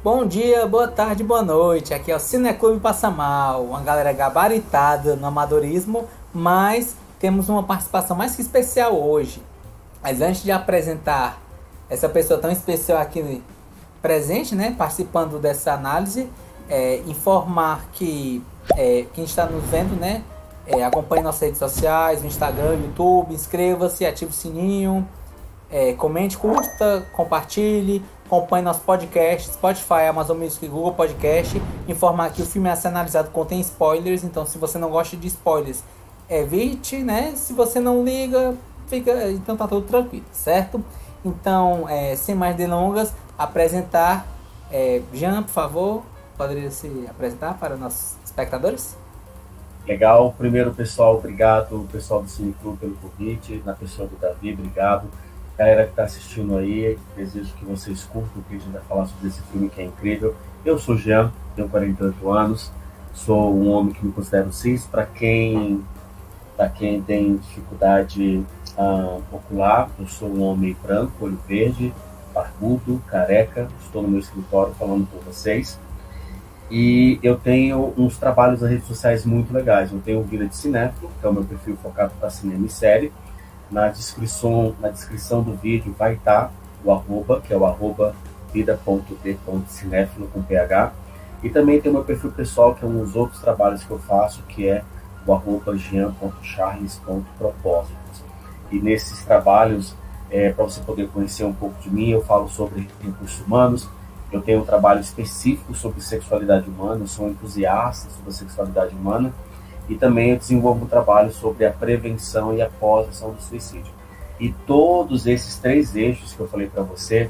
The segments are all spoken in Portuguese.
Bom dia, boa tarde, boa noite. Aqui é o Cineclube Passa Mal, uma galera gabaritada no amadorismo, mas temos uma participação mais que especial hoje. Mas antes de apresentar essa pessoa tão especial aqui presente, né, participando dessa análise, informar que quem está nos vendo, né, acompanhe nossas redes sociais, no Instagram, YouTube, inscreva-se, ative o sininho, comente, curta, compartilhe, acompanhe nosso podcast, Spotify, Amazon Music, Google Podcast. Informar que o filme a ser analisado contém spoilers, então se você não gosta de spoilers, evite, né? Se você não liga, então tá tudo tranquilo, certo? Então, sem mais delongas, apresentar Jean, por favor, poderia se apresentar para nossos espectadores? Legal. Primeiro, pessoal, obrigado, pessoal do Cineclube pelo convite, na pessoa do Davi, obrigado. Galera que está assistindo aí, desejo que vocês curtam o que a gente vai falar sobre esse filme que é incrível. Eu sou Jean, tenho 48 anos, sou um homem que me considero cis, para quem tem dificuldade ocular, eu sou um homem branco, olho verde, barbudo, careca, estou no meu escritório falando com vocês. E eu tenho uns trabalhos nas redes sociais muito legais. Eu tenho o Vida de Cinéfilo, que é o meu perfil focado para cinema e série. Na descrição do vídeo vai estar o arroba, que é o arroba vida.d.cinéfilo com PH. E também tem o meu perfil pessoal, que é um dos outros trabalhos que eu faço, que é o arroba jean.charles.propósitos. E nesses trabalhos, para você poder conhecer um pouco de mim, eu falo sobre recursos humanos. Eu tenho um trabalho específico sobre sexualidade humana, eu sou um entusiasta sobre a sexualidade humana. E também eu desenvolvo um trabalho sobre a prevenção e a pós-ação do suicídio. E todos esses três eixos que eu falei para você,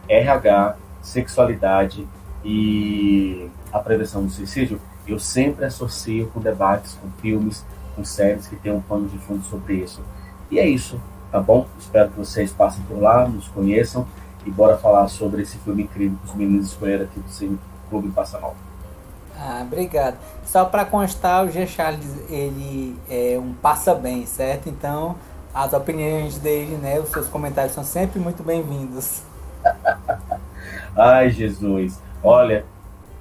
RH, sexualidade e a prevenção do suicídio, eu sempre associo com debates, com filmes, com séries que tem um pano de fundo sobre isso. E é isso, tá bom? Espero que vocês passem por lá, nos conheçam e bora falar sobre esse filme incrível que os meninos escolheram aqui do Cineclube Passa Mal. Obrigado. Só para constar, o G. Charles, ele é um passa bem, certo? Então, as opiniões dele, né, os seus comentários são sempre muito bem-vindos. Ai, Jesus. Olha,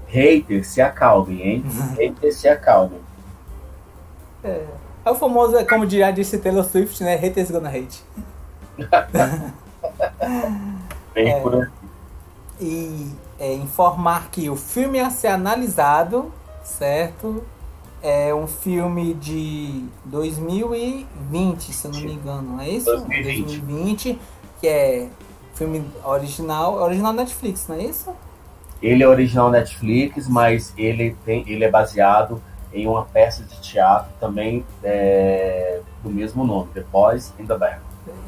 haters, se acalmem, hein? Haters, se acalmem. É o famoso, como já disse Taylor Swift, né? Haters gonna hate. Bem por aí. E informar que o filme a ser analisado, certo? É um filme de 2020, se eu não me engano, não é isso? 2020, que é filme original Netflix, não é isso? Ele é original Netflix, mas ele é baseado em uma peça de teatro também do mesmo nome, The Boys in the Band.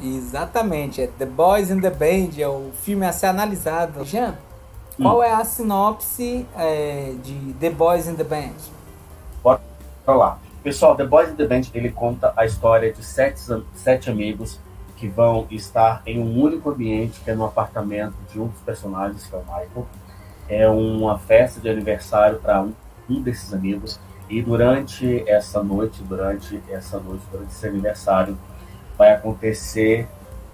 Exatamente, é The Boys in the Band, é o filme a ser analisado. Jean, qual é a sinopse de The Boys in the Band? Bora lá. Pessoal, The Boys in the Band, ele conta a história de sete amigos que vão estar em um único ambiente, que é no apartamento de um dos personagens, que é o Michael. É uma festa de aniversário para um desses amigos. E durante esse aniversário, vai acontecer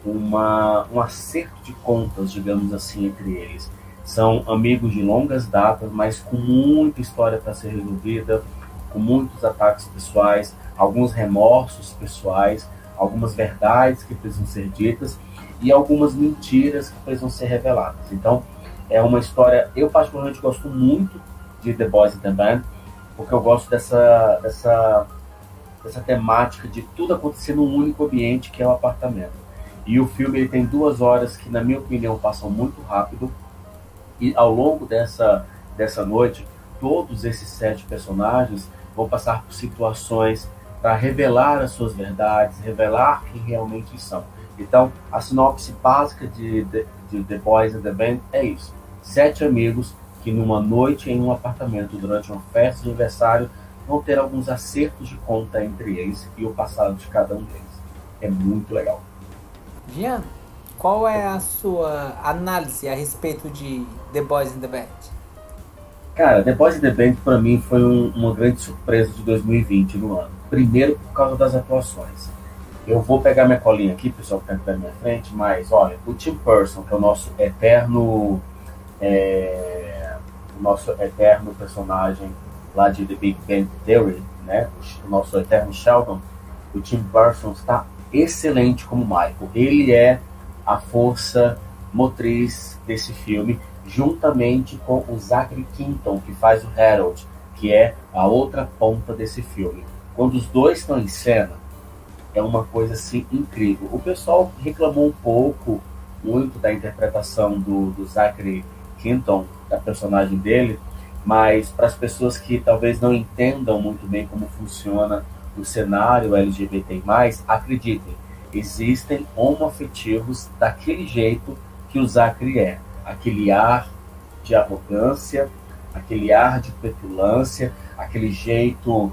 um acerto de contas, digamos assim, entre eles. São amigos de longas datas, mas com muita história para ser resolvida, com muitos ataques pessoais, alguns remorsos pessoais, algumas verdades que precisam ser ditas e algumas mentiras que precisam ser reveladas. Então, é uma história, eu particularmente gosto muito de The Boys in the Band, porque eu gosto dessa temática de tudo acontecer num único ambiente, que é o apartamento. E o filme ele tem 2 horas que, na minha opinião, passam muito rápido. E ao longo dessa noite, todos esses 7 personagens vão passar por situações para revelar as suas verdades, revelar quem realmente são. Então, a sinopse básica de The Boys in the Band é isso. 7 amigos que numa noite em um apartamento, durante uma festa de aniversário, vão ter alguns acertos de conta entre eles e o passado de cada um deles. É muito legal. Jean, qual é a sua análise a respeito de The Boys in the Band? Cara, The Boys in the Band para mim foi uma grande surpresa de 2020 no ano. Primeiro por causa das atuações. Eu vou pegar minha colinha aqui, pessoal que está aqui na minha frente, mas olha, o Tim Person, que é o nosso eterno o nosso eterno personagem lá de The Big Bang Theory, né? O nosso eterno Sheldon, o Tim Burton está excelente como Michael. Ele é a força motriz desse filme, juntamente com o Zachary Quinto, que faz o Harold, que é a outra ponta desse filme. Quando os dois estão em cena, é uma coisa assim incrível. O pessoal reclamou um pouco, muito da interpretação do Zachary Quinto, da personagem dele, mas para as pessoas que talvez não entendam muito bem como funciona o cenário LGBT+, acreditem, existem homoafetivos daquele jeito que o Zachary é. Aquele ar de arrogância, aquele ar de petulância, aquele jeito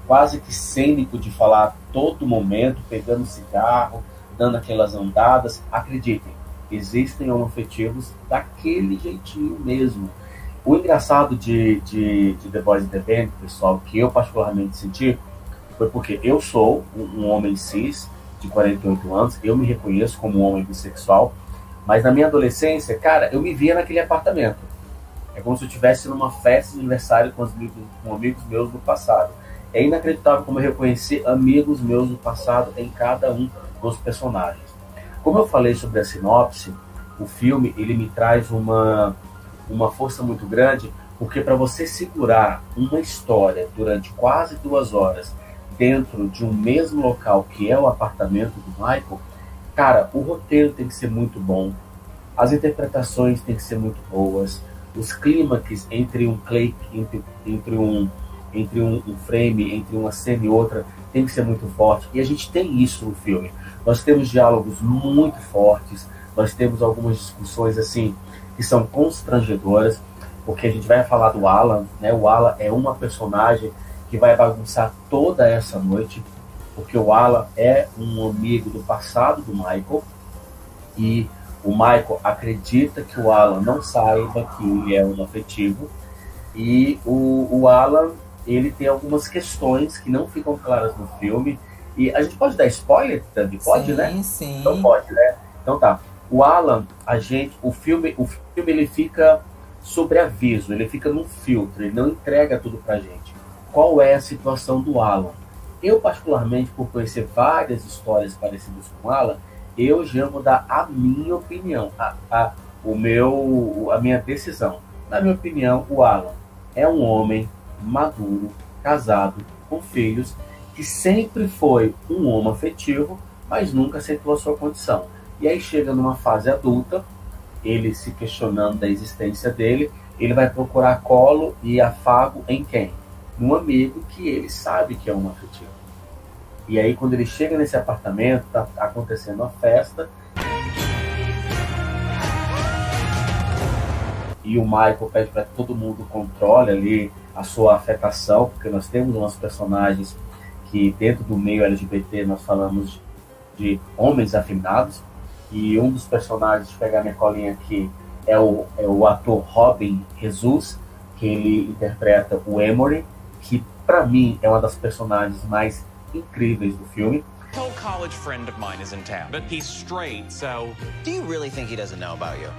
quase que cênico de falar a todo momento, pegando cigarro, dando aquelas andadas. Acreditem, existem homoafetivos daquele jeitinho mesmo. O engraçado de The Boys and the Band, pessoal, que eu particularmente senti, foi porque eu sou um homem cis, de 48 anos, eu me reconheço como um homem bissexual, mas na minha adolescência, cara, eu me via naquele apartamento. É como se eu estivesse numa festa de aniversário com amigos meus do passado. É inacreditável como eu reconheci amigos meus do passado em cada um dos personagens. Como eu falei sobre a sinopse, o filme ele me traz uma força muito grande, porque para você segurar uma história durante quase 2 horas dentro de um mesmo local que é o apartamento do Michael, cara, o roteiro tem que ser muito bom, as interpretações têm que ser muito boas, os clímax entre um clique, entre um frame, entre uma cena e outra, tem que ser muito forte. E a gente tem isso no filme. Nós temos diálogos muito fortes, nós temos algumas discussões assim que são constrangedoras, porque a gente vai falar do Alan, né? O Alan é uma personagem que vai bagunçar toda essa noite, porque o Alan é um amigo do passado do Michael, e o Michael acredita que o Alan não saiba que ele é homoafetivo, e o Alan, ele tem algumas questões que não ficam claras no filme, e a gente pode dar spoiler, Tandy? Pode, sim, né? Sim. Então pode, né? Então tá. O Alan, o filme ele fica sobre aviso, ele fica num filtro, ele não entrega tudo pra gente. Qual é a situação do Alan? Eu, particularmente, por conhecer várias histórias parecidas com o Alan, eu já vou dar a minha opinião, a minha decisão. Na minha opinião, o Alan é um homem maduro, casado, com filhos, que sempre foi um homoafetivo, mas nunca aceitou a sua condição. E aí chega numa fase adulta, ele se questionando da existência dele, ele vai procurar colo e afago em quem? Num amigo que ele sabe que é homoafetivo. E aí quando ele chega nesse apartamento, tá acontecendo a festa, e o Michael pede para que todo mundo controle ali a sua afetação, porque nós temos umas personagens que dentro do meio LGBT nós falamos de homens afeminados, e um dos personagens, deixa eu pegar minha colinha aqui, é o ator Robin Jesus, que ele interpreta o Emory, que para mim é uma das personagens mais incríveis do filme. An old college friend of mine is in town, but he's straight, so... Do you really think he doesn't know about you?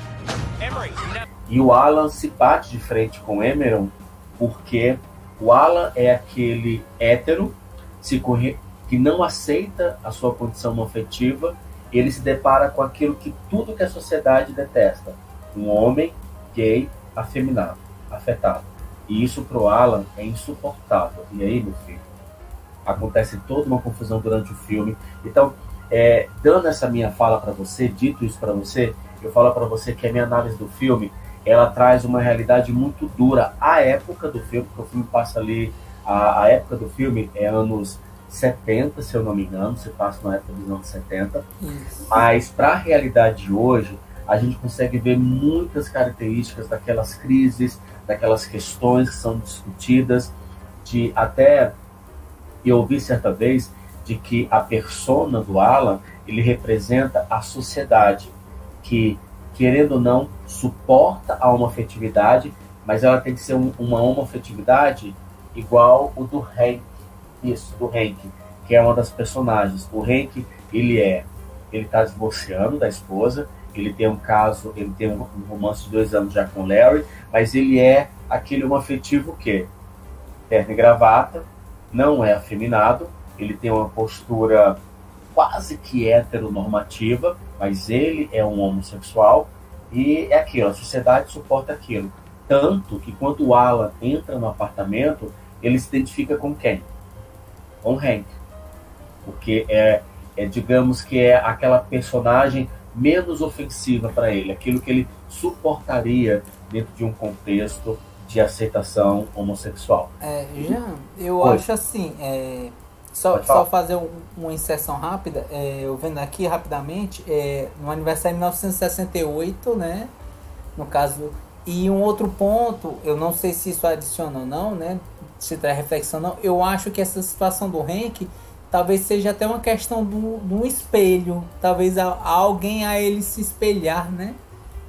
Emory, no. E o Alan se bate de frente com o Emeron, porque o Alan é aquele hétero que não aceita a sua condição homoafetiva, e ele se depara com aquilo que tudo que a sociedade detesta: um homem gay afeminado, afetado. E isso pro Alan é insuportável. E aí, meu filho, acontece toda uma confusão durante o filme. Então, dando essa minha fala para você, dito isso para você, eu falo para você que a minha análise do filme, ela traz uma realidade muito dura à época do filme, porque o filme passa ali, a época do filme é anos 70, se eu não me engano, se passa na época dos anos 70. Isso. Mas para a realidade de hoje, a gente consegue ver muitas características daquelas crises, daquelas questões que são discutidas, de até eu ouvi certa vez de que a persona do Alan, ele representa a sociedade que, querendo ou não, suporta a homoafetividade, mas ela tem que ser uma homoafetividade igual o do Hank. Isso, do Hank, que é uma das personagens. O Hank, ele tá divorciando da esposa, ele tem um caso, ele tem um romance de 2 anos já com Larry, mas ele é aquele homoafetivo que terno e gravata, não é afeminado, ele tem uma postura quase que heteronormativa, mas ele é um homossexual, e é aquilo, a sociedade suporta aquilo. Tanto que quando o Alan entra no apartamento, ele se identifica com quem? Com Hank. Porque digamos que é aquela personagem menos ofensiva para ele, aquilo que ele suportaria dentro de um contexto de aceitação homossexual. Jean, eu acho assim, só fazer uma inserção rápida, eu vendo aqui rapidamente, no aniversário de 1968, né, no caso, e um outro ponto, eu não sei se isso adiciona ou não, né, se traz reflexão ou não, eu acho que essa situação do Hank talvez seja até uma questão do espelho, talvez alguém a ele se espelhar, né,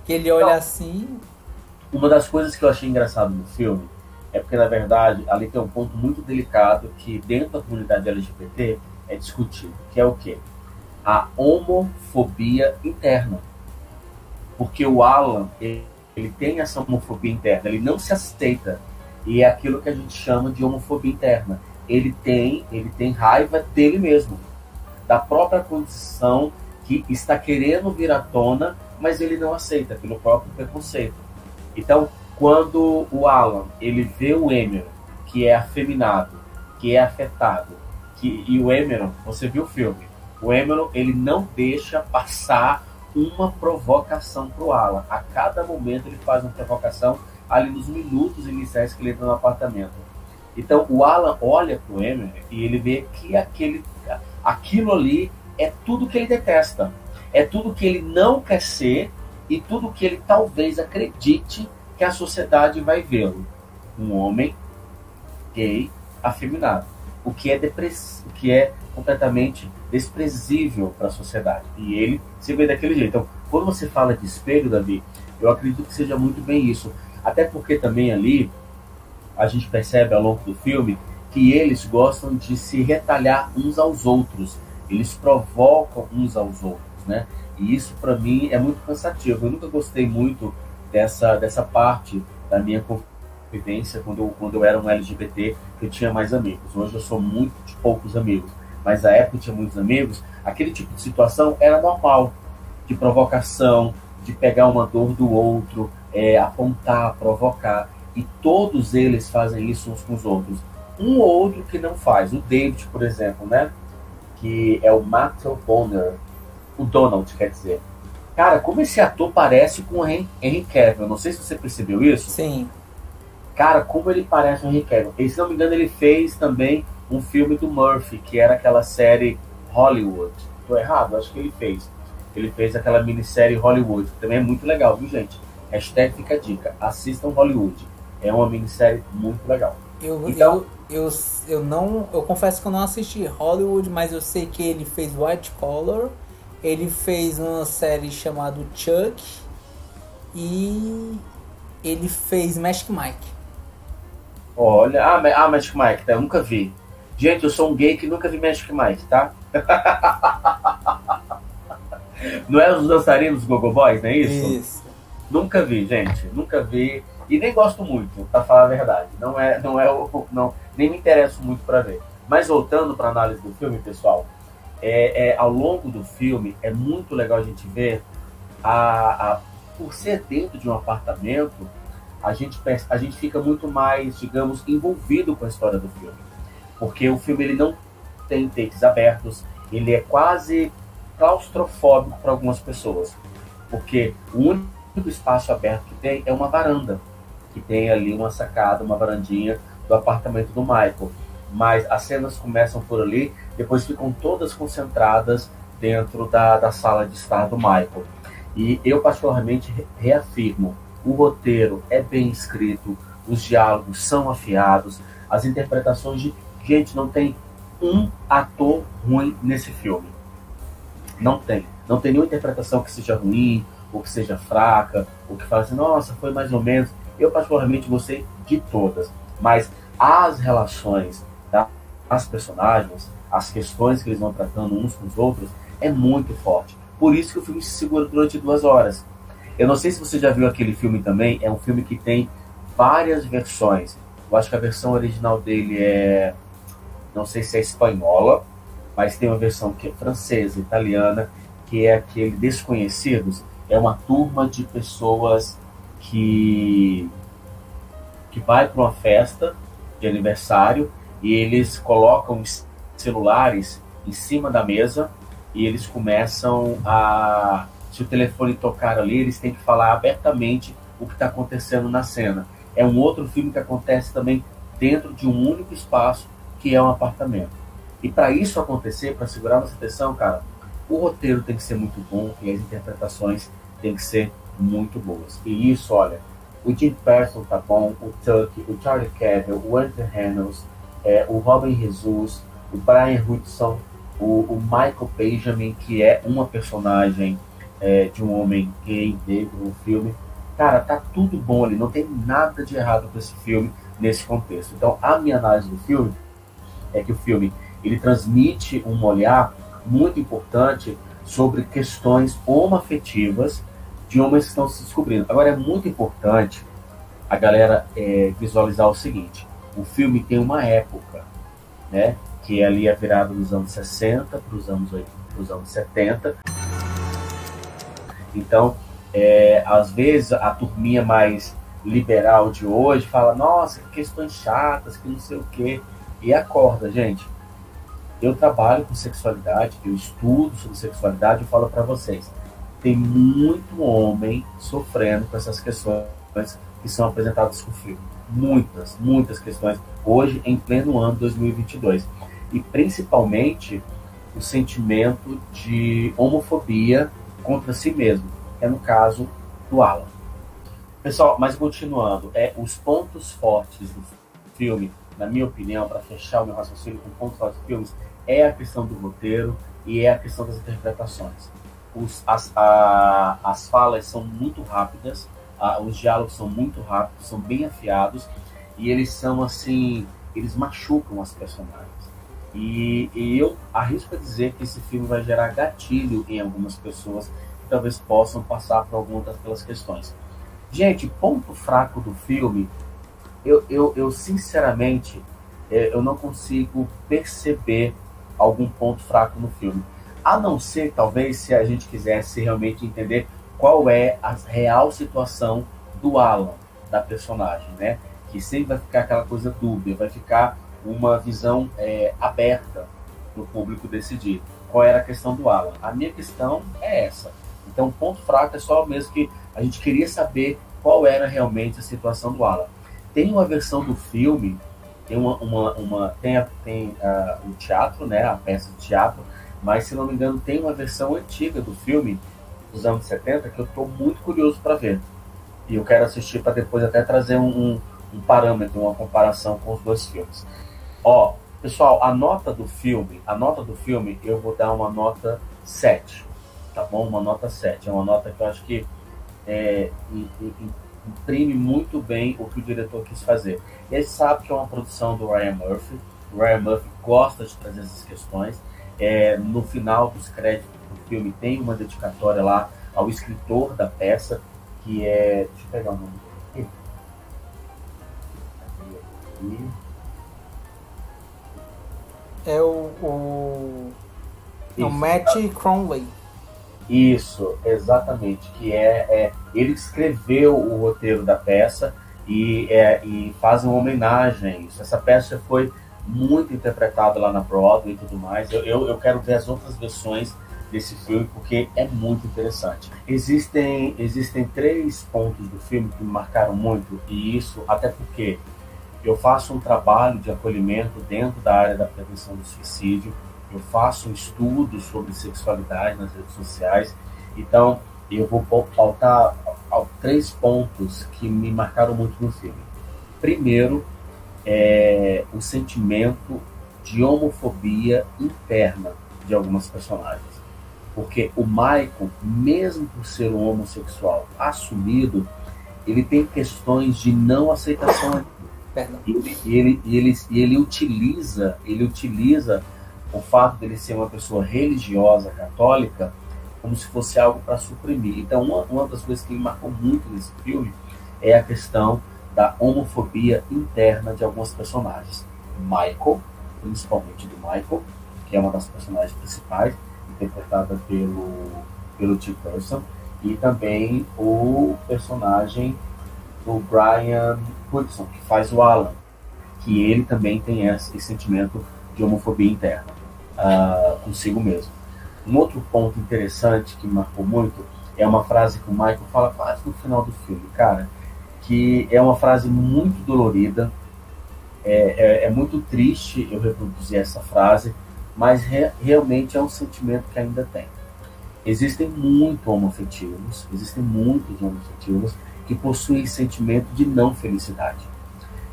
que ele olha assim. Uma das coisas que eu achei engraçado no filme é porque, na verdade, ali tem um ponto muito delicado que dentro da comunidade LGBT é discutido, que é o quê? A homofobia interna. Porque o Alan, ele tem essa homofobia interna, ele não se aceita. E é aquilo que a gente chama de homofobia interna. Ele tem raiva dele mesmo, da própria condição que está querendo vir à tona, mas ele não aceita pelo próprio preconceito. Então, quando o Alan ele vê o Emeron, que é afeminado, que é afetado, e o Emeron, você viu o filme, o Emeron ele não deixa passar uma provocação para o Alan. A cada momento ele faz uma provocação ali nos minutos iniciais que ele entra no apartamento. Então o Alan olha para o Emeron e ele vê que aquilo ali é tudo que ele detesta, é tudo que ele não quer ser e tudo que ele talvez acredite que a sociedade vai vê-lo. Um homem gay afeminado, o que é completamente desprezível para a sociedade. E ele se vê daquele jeito. Então, quando você fala de espelho, Davi, eu acredito que seja muito bem isso. Até porque também ali a gente percebe ao longo do filme que eles gostam de se retalhar uns aos outros. Eles provocam uns aos outros, né? E isso para mim é muito cansativo. Eu nunca gostei muito dessa parte da minha convivência quando eu era um LGBT, que eu tinha mais amigos. Hoje eu sou muito de poucos amigos, mas na época eu tinha muitos amigos. Aquele tipo de situação era normal, de provocação, de pegar uma dor do outro, apontar, provocar. E todos eles fazem isso uns com os outros. Um ou outro que não faz. O David, por exemplo, né? Que é o Matthew Bonner. O Donald, quer dizer. Cara, como esse ator parece com o Henry Cavill. Não sei se você percebeu isso. Sim. Cara, como ele parece com o Henry Cavill. E, se não me engano, ele fez também um filme do Murphy, que era aquela série Hollywood. Tô errado? Acho que ele fez. Ele fez aquela minissérie Hollywood. Também é muito legal, viu, gente? Hashtag fica a dica. Assistam Hollywood. É uma minissérie muito legal. Eu confesso que eu não assisti Hollywood, mas eu sei que ele fez White Collar, ele fez uma série chamada Chuck e ele fez Magic Mike. Olha, Magic Mike, tá? Eu nunca vi. Gente, eu sou um gay que nunca vi Magic Mike, tá? Não é os dançarinos dos Gogo Boys, não é isso? Isso. Nunca vi, gente. Nunca vi. E nem gosto muito, pra falar a verdade. Nem me interesso muito pra ver. Mas voltando pra análise do filme, pessoal, ao longo do filme é muito legal a gente ver por ser dentro de um apartamento, a gente fica muito mais, digamos, envolvido com a história do filme. Porque o filme ele não tem takes abertos, ele é quase claustrofóbico para algumas pessoas. Porque o único espaço aberto que tem é uma varanda, que tem ali uma sacada, uma varandinha do apartamento do Michael. Mas as cenas começam por ali, depois ficam todas concentradas dentro da sala de estar do Michael. E eu particularmente reafirmo, o roteiro é bem escrito, os diálogos são afiados, as interpretações de... Gente, não tem um ator ruim nesse filme. Não tem. Não tem nenhuma interpretação que seja ruim, ou que seja fraca, ou que fale assim, nossa, foi mais ou menos. Eu particularmente gostei de todas. Mas as relações das personagens, as questões que eles vão tratando uns com os outros, é muito forte. Por isso que o filme se segura durante 2 horas. Eu não sei se você já viu aquele filme também, é um filme que tem várias versões. Eu acho que a versão original dele é, não sei se é espanhola, mas tem uma versão que é francesa, italiana, que é aquele Desconhecidos. É uma turma de pessoas que vai para uma festa de aniversário e eles colocam celulares em cima da mesa e eles começam a... Se o telefone tocar ali, eles têm que falar abertamente o que está acontecendo na cena. É um outro filme que acontece também dentro de um único espaço, que é um apartamento. E para isso acontecer, para segurar nossa atenção, cara, o roteiro tem que ser muito bom e as interpretações têm que ser muito boas. E isso, olha, o Jim Parsons tá bom, o Tuck, o Charlie Cavill, o Anthony Reynolds, o Robin Jesus, o Brian Hudson, o Michael Benjamin, que é uma personagem de um homem gay negro no filme. Cara, tá tudo bom ali, não tem nada de errado com esse filme nesse contexto. Então, a minha análise do filme é que o filme ele transmite um olhar muito importante sobre questões homoafetivas de homens que estão se descobrindo. Agora, é muito importante a galera visualizar o seguinte: o filme tem uma época, né, que é ali a virada dos anos 60 para os anos 80, para os anos 70. Então, às vezes, a turminha mais liberal de hoje fala, nossa, que questões chatas, que não sei o quê. E acorda, gente. Eu trabalho com sexualidade, eu estudo sobre sexualidade, eu falo para vocês. Tem muito homem sofrendo com essas questões que são apresentadas no filme. Muitas questões. Hoje, em pleno ano 2022. E principalmente o sentimento de homofobia contra si mesmo, que é no caso do Alan. Pessoal, mas continuando, os pontos fortes do filme, na minha opinião, para fechar o meu raciocínio com pontos fortes dos filmes, é a questão do roteiro e é a questão das interpretações. As falas são muito rápidas, os diálogos são muito rápidos, são bem afiados, e eles são assim, eles machucam as personagens. E eu arrisco a dizer que esse filme vai gerar gatilho em algumas pessoas que talvez possam passar por algumas daquelas questões. Gente, ponto fraco do filme, eu sinceramente, eu não consigo perceber algum ponto fraco no filme. A não ser, talvez, se a gente quisesse realmente entender qual é a real situação do Alan, da personagem, né? Que sempre vai ficar aquela coisa dúbia, vai ficar uma visão aberta para o público decidir qual era a questão do Alan. A minha questão é essa. Então, o ponto fraco é só mesmo que a gente queria saber qual era realmente a situação do Alan. Tem uma versão do filme, tem o teatro, né, a peça de teatro, mas, se não me engano, tem uma versão antiga do filme, dos anos 70, que eu estou muito curioso para ver. E eu quero assistir para depois até trazer um parâmetro, uma comparação com os dois filmes. Ó, pessoal, a nota do filme, eu vou dar uma nota 7, tá bom? Uma nota 7, é uma nota que eu acho que imprime muito bem o que o diretor quis fazer. E a gente sabe que é uma produção do Ryan Murphy. O Ryan Murphy gosta de trazer essas questões. No final dos créditos do filme tem uma dedicatória lá ao escritor da peça, que é... Deixa eu pegar o nome dele aqui. É o Matt Crowley. Isso, exatamente. Que ele escreveu o roteiro da peça e faz uma homenagem a isso. Essa peça foi muito interpretada lá na Broadway e tudo mais. Eu quero ver as outras versões desse filme, porque é muito interessante. Existem 3 pontos do filme que me marcaram muito, e isso até porque eu faço um trabalho de acolhimento dentro da área da prevenção do suicídio, eu faço um estudo sobre sexualidade nas redes sociais, então eu vou pautar 3 pontos que me marcaram muito no filme. Primeiro, o sentimento de homofobia interna de algumas personagens. Porque o Michael, mesmo por ser um homossexual assumido, ele tem questões de não aceitação. E ele utiliza o fato dele ser uma pessoa religiosa, católica, como se fosse algo para suprimir. Então, uma das coisas que me marcou muito nesse filme é a questão da homofobia interna de alguns personagens. Michael, principalmente do Michael, que é uma das personagens principais, interpretada pelo Tim Person, e também o personagem do Brian Hudson, que faz o Alan, que ele também tem esse sentimento de homofobia interna consigo mesmo. Um outro ponto interessante que me marcou muito é uma frase que o Michael fala quase no final do filme, cara, que é uma frase muito dolorida, é muito triste eu reproduzir essa frase, mas realmente é um sentimento que ainda tem. Existem muitos homoafetivos que possuem sentimento de não felicidade.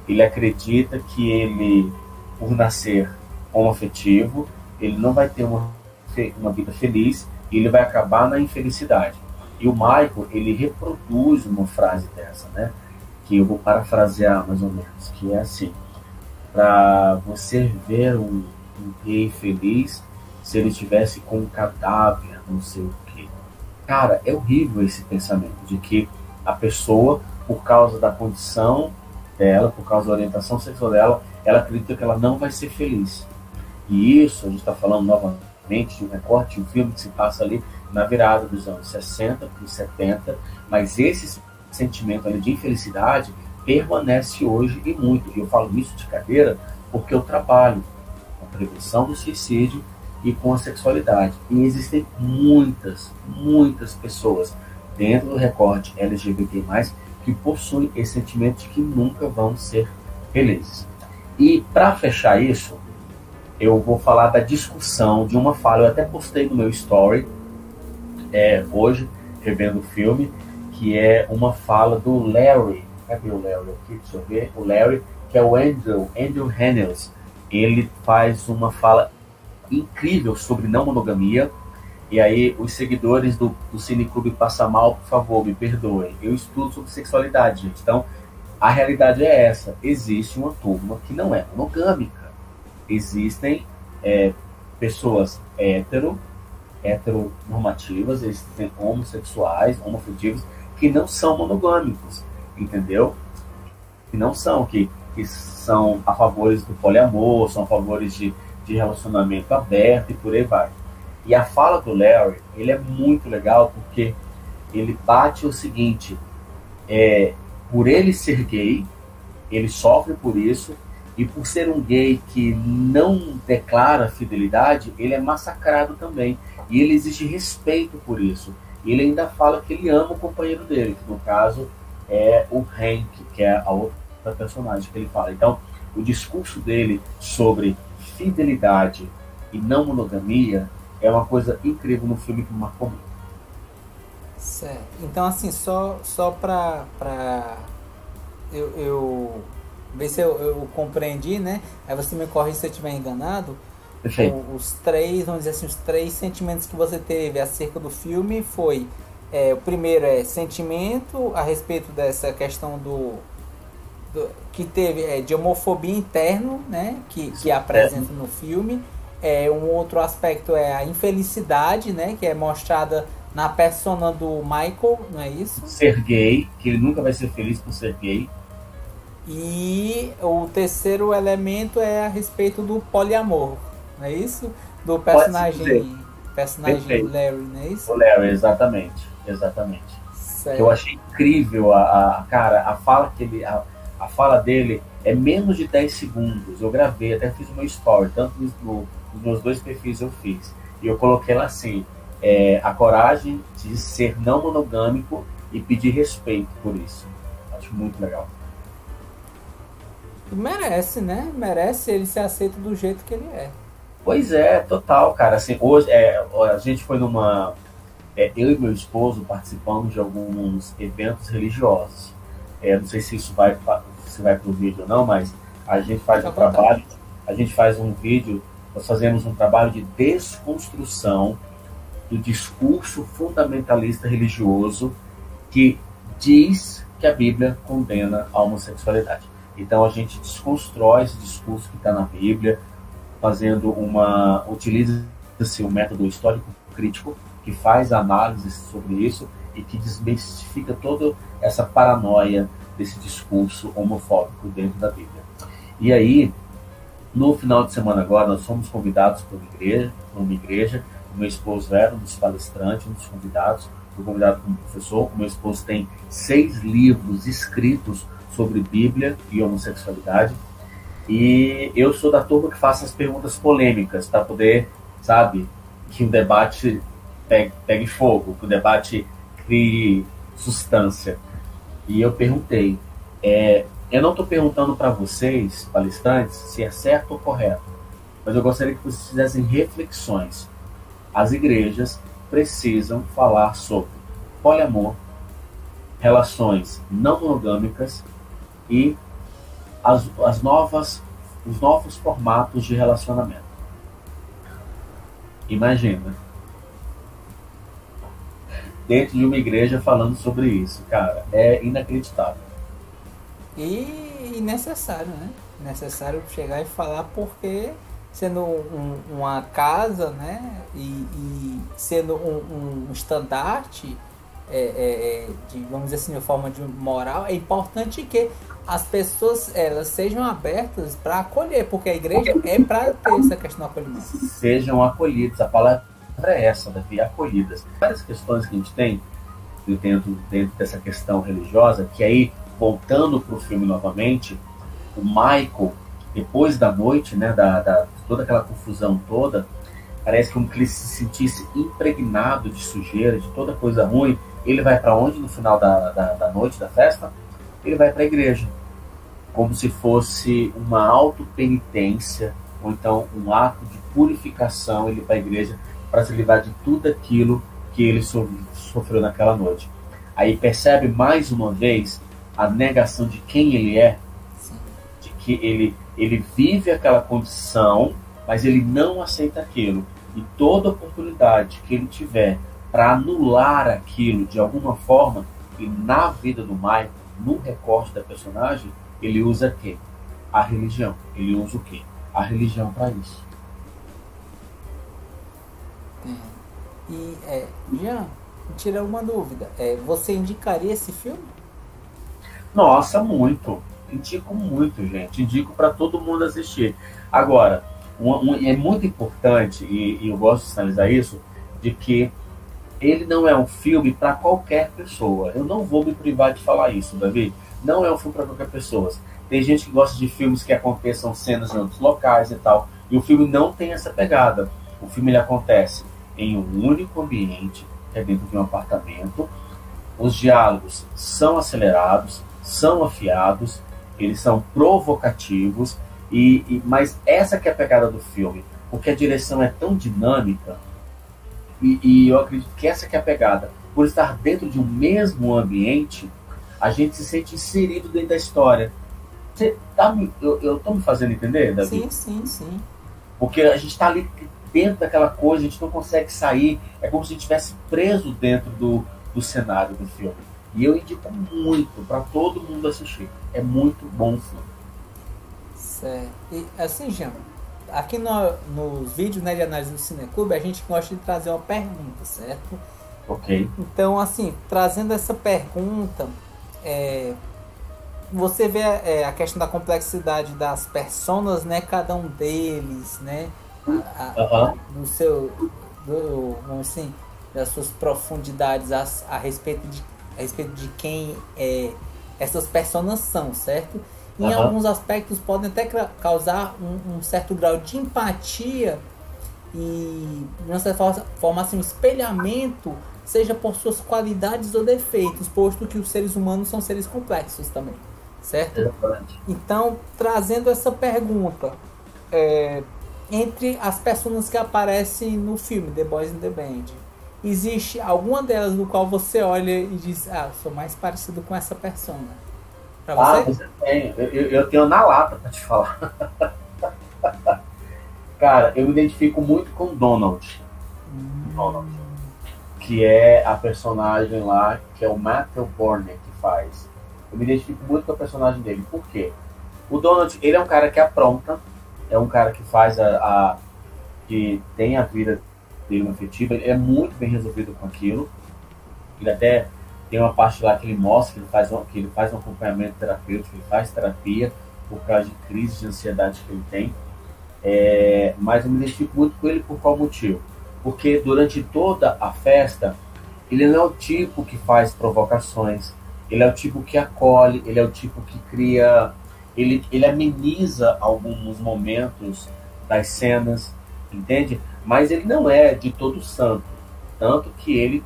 Ele acredita que ele, por nascer homoafetivo, ele não vai ter uma vida feliz e ele vai acabar na infelicidade. E o Michael, ele reproduz uma frase dessa, né? Que eu vou parafrasear mais ou menos, que é assim: para você ver um gay feliz, se ele estivesse com um cadáver, não sei o quê. Cara, é horrível esse pensamento de que a pessoa, por causa da condição dela, por causa da orientação sexual dela, ela acredita que ela não vai ser feliz. E isso, a gente está falando novamente de um recorte, um filme que se passa ali na virada dos anos 60 para os 70, mas esse sentimento ali de infelicidade permanece hoje e muito. E eu falo isso de cadeira porque eu trabalho com a prevenção do suicídio e com a sexualidade. E existem muitas pessoas dentro do recorte LGBT+, que possuem esse sentimento de que nunca vão ser felizes. E para fechar isso, eu vou falar da discussão de uma fala, eu até postei no meu story hoje, revendo o filme, que é uma fala do Larry. Cadê o Larry aqui? Deixa eu ver. O Larry, que é o Andrew Hannels. Ele faz uma fala incrível sobre não monogamia. E aí, os seguidores do Cineclube Passa Mal, por favor, me perdoem. Eu estudo sobre sexualidade, gente. Então, a realidade é essa. Existe uma turma que não é monogâmica. Existem pessoas heteronormativas, existem homossexuais, homoafetivos, que não são monogâmicos, entendeu? Que não são, que são a favores do poliamor, são a favores de relacionamento aberto e por aí vai. E a fala do Larry, ele é muito legal porque ele bate o seguinte: por ele ser gay, ele sofre por isso, e por ser um gay que não declara fidelidade, ele é massacrado também. E ele exige respeito por isso. E ele ainda fala que ele ama o companheiro dele, que no caso é o Hank, que é a outra personagem que ele fala. Então, o discurso dele sobre fidelidade e não monogamia é uma coisa incrível no filme que me marcou muito. Certo. Então, assim, só pra eu ver se eu compreendi, né? Aí você me corrige se eu estiver enganado. Os três, vamos dizer assim, os três sentimentos que você teve acerca do filme foi... o primeiro é sentimento a respeito dessa questão que teve de homofobia interno, né? Que apresenta no filme. Um outro aspecto é a infelicidade, né? Que é mostrada na persona do Michael, não é isso? Ser gay, que ele nunca vai ser feliz por ser gay. E o terceiro elemento é a respeito do poliamor, não é isso? Do personagem Larry, não é isso? O Larry, exatamente. Certo. Eu achei incrível cara, a fala dele é menos de 10 segundos. Eu gravei, até fiz o meu story, tanto nos meus dois perfis eu fiz. E eu coloquei lá assim: a coragem de ser não monogâmico e pedir respeito por isso. Acho muito legal. Merece, né? Merece, ele ser aceito do jeito que ele é. Pois é, total, cara. Assim, hoje a gente foi numa... eu e meu esposo participamos de alguns eventos religiosos. Não sei se isso vai pro vídeo ou não, mas a gente faz um vídeo, nós fazemos um trabalho de desconstrução do discurso fundamentalista religioso que diz que a Bíblia condena a homossexualidade. Então a gente desconstrói esse discurso que está na Bíblia, utiliza-se um método histórico crítico que faz análises sobre isso e que desmistifica toda essa paranoia desse discurso homofóbico dentro da Bíblia. E aí, no final de semana agora, nós fomos convidados para uma igreja, o meu esposo era um dos palestrantes, um dos convidados, fui convidado como professor. O meu esposo tem 6 livros escritos sobre Bíblia e homossexualidade, e eu sou da turma que faz as perguntas polêmicas para poder, sabe, que o debate pegue fogo, que o debate crie substância. E eu perguntei, eu não estou perguntando para vocês, palestrantes, se é certo ou correto, mas eu gostaria que vocês fizessem reflexões. As igrejas precisam falar sobre poliamor, relações não monogâmicas e os novos formatos de relacionamento. Imagina, dentro de uma igreja falando sobre isso, cara, é inacreditável. E necessário, né? Necessário chegar e falar, porque sendo uma casa, né? E sendo um estandarte, vamos dizer assim, de forma de moral, é importante que as pessoas elas sejam abertas para acolher, porque a igreja é para ter essa questão do acolhimento. Sejam acolhidos, a palavra é essa, Davi, acolhidas. Várias questões que a gente tem dentro dessa questão religiosa, que aí, voltando para o filme novamente, o Michael, depois da noite, né, toda aquela confusão toda, parece como que ele se sentisse impregnado de sujeira, de toda coisa ruim. Ele vai para onde no final da noite, da festa? Ele vai para a igreja, como se fosse uma autopenitência, ou então um ato de purificação. Ele vai para a igreja para se livrar de tudo aquilo que ele sofreu naquela noite. Aí percebe mais uma vez a negação de quem ele é, de que ele vive aquela condição, mas ele não aceita aquilo. E toda oportunidade que ele tiver para anular aquilo de alguma forma, e na vida do Michael, no recorte da personagem, ele usa o quê? A religião. Ele usa o quê? A religião para isso. E, Jean, tira uma dúvida. Você indicaria esse filme? Nossa, muito. Indico muito, gente. Indico para todo mundo assistir. Agora, é muito importante, e eu gosto de sinalizar isso, de que ele não é um filme para qualquer pessoa. Eu não vou me privar de falar isso, Davi. Não é um filme para qualquer pessoa. Tem gente que gosta de filmes que aconteçam cenas em outros locais e tal. E o filme não tem essa pegada. O filme ele acontece em um único ambiente, que é dentro de um apartamento. Os diálogos são acelerados, são afiados, eles são provocativos, mas essa que é a pegada do filme, porque a direção é tão dinâmica, e eu acredito que essa que é a pegada. Por estar dentro de um mesmo ambiente, a gente se sente inserido dentro da história. Eu estou me fazendo entender, Davi? Sim. Porque a gente está ali dentro daquela coisa, a gente não consegue sair, é como se a gente estivesse preso dentro do cenário do filme. E eu indico muito para todo mundo assistir. É muito bom o filme. Certo. E assim, Jean, aqui nos vídeos, né, de análise do Cineclube, a gente gosta de trazer uma pergunta, certo? Ok. Então, assim, trazendo essa pergunta, você vê a questão da complexidade das personas, né? Cada um deles, né? No seu, vamos assim, das suas profundidades a respeito de quem essas personas são, certo? Em alguns aspectos podem até causar um certo grau de empatia e, de uma certa forma, assim, um espelhamento, seja por suas qualidades ou defeitos, posto que os seres humanos são seres complexos também, certo? Exatamente. Então, trazendo essa pergunta, entre as personas que aparecem no filme The Boys in the Band, existe alguma delas no qual você olha e diz, sou mais parecido com essa persona? Pra você? Eu tenho na lata pra te falar. Cara, eu me identifico muito com Donald. Donald. Que é a personagem lá, que é o Matthew Burnett que faz. Eu me identifico muito com a personagem dele. Por quê? O Donald, ele é um cara que apronta, é um cara que faz que tem a vida dele, uma afetiva, ele é muito bem resolvido com aquilo. Ele até tem uma parte lá que ele mostra que ele faz um acompanhamento terapêutico, ele faz terapia por causa de crises de ansiedade que ele tem. Mas eu me identifico muito com ele por qual motivo? Porque durante toda a festa, ele não é o tipo que faz provocações, ele é o tipo que acolhe, ele é o tipo que cria, ele ameniza alguns momentos das cenas, entende? Mas ele não é de todo santo, tanto que ele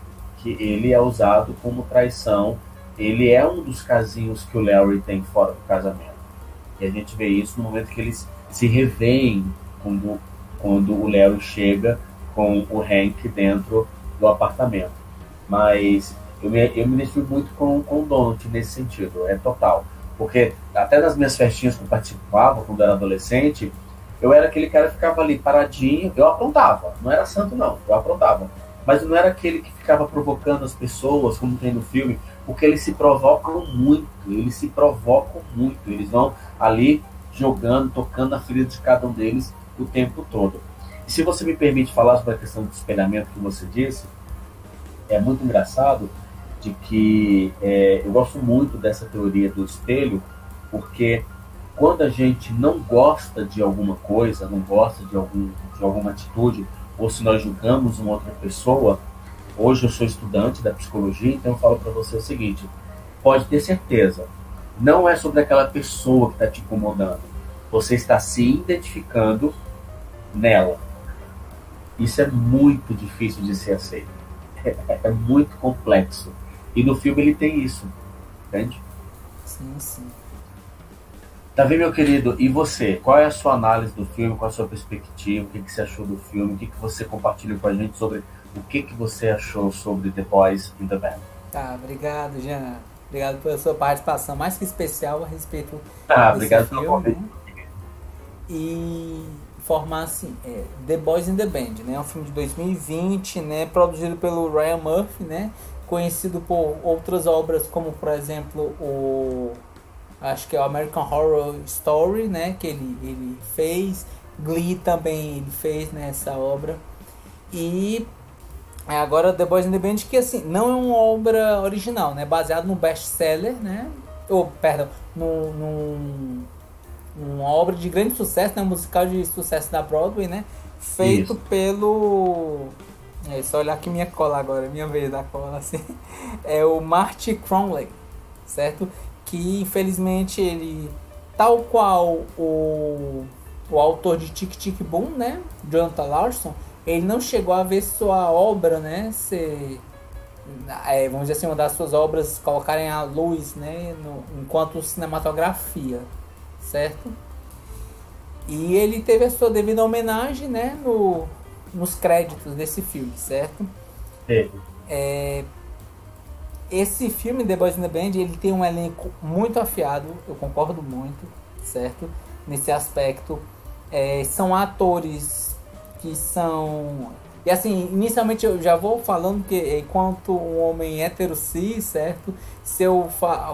é usado como traição, ele é um dos casinhos que o Larry tem fora do casamento. E a gente vê isso no momento que eles se revêem quando o Larry chega com o Hank dentro do apartamento. Mas eu me identifico muito com o Donald nesse sentido, é total. Porque até nas minhas festinhas que eu participava quando eu era adolescente, eu era aquele cara que ficava ali paradinho, eu aprontava, não era santo não, eu aprontava. Mas eu não era aquele que ficava provocando as pessoas, como tem no filme, porque eles se provocam muito, eles vão ali jogando, tocando na ferida de cada um deles o tempo todo. E se você me permite falar sobre a questão do espelhamento que você disse, é muito engraçado de que eu gosto muito dessa teoria do espelho, porque quando a gente não gosta de alguma coisa, não gosta de alguma atitude, ou se nós julgamos uma outra pessoa, hoje eu sou estudante da psicologia, então eu falo para você o seguinte, pode ter certeza, não é sobre aquela pessoa que está te incomodando, você está se identificando nela. Isso é muito difícil de ser aceito, é muito complexo, e no filme ele tem isso, entende? Sim. Davi, meu querido, e você? Qual é a sua análise do filme? Qual a sua perspectiva? O que você achou do filme? O que você compartilha com a gente sobre o que você achou sobre The Boys in the Band? Tá, obrigado, Jean. Obrigado pela sua participação mais que especial a respeito obrigado filme. Pelo né? E informar assim, The Boys in the Band, né? É um filme de 2020, né? Produzido pelo Ryan Murphy, né? Conhecido por outras obras como, por exemplo, acho que é o American Horror Story, né, que ele fez. Glee também ele fez nessa obra. E agora The Boys in the Band, que assim, não é uma obra original, né, baseado no best-seller, né, numa obra de grande sucesso, né, um musical de sucesso da Broadway, né, feito Isso. pelo... só olhar aqui minha cola agora, minha vez da cola, assim. É o Marty Cromley, certo? Que infelizmente ele, tal qual o autor de Tic Tic Boom, né, Jonathan Larson, ele não chegou a ver sua obra, né, ser, vamos dizer assim, uma das suas obras colocarem à luz, né, enquanto cinematografia, certo? E ele teve a sua devida homenagem, né, nos créditos desse filme, certo? Esse filme, The Boys in the Band, ele tem um elenco muito afiado, eu concordo muito, certo? Nesse aspecto. São atores que são... E assim, inicialmente eu já vou falando que enquanto um homem hétero cis, certo? Se eu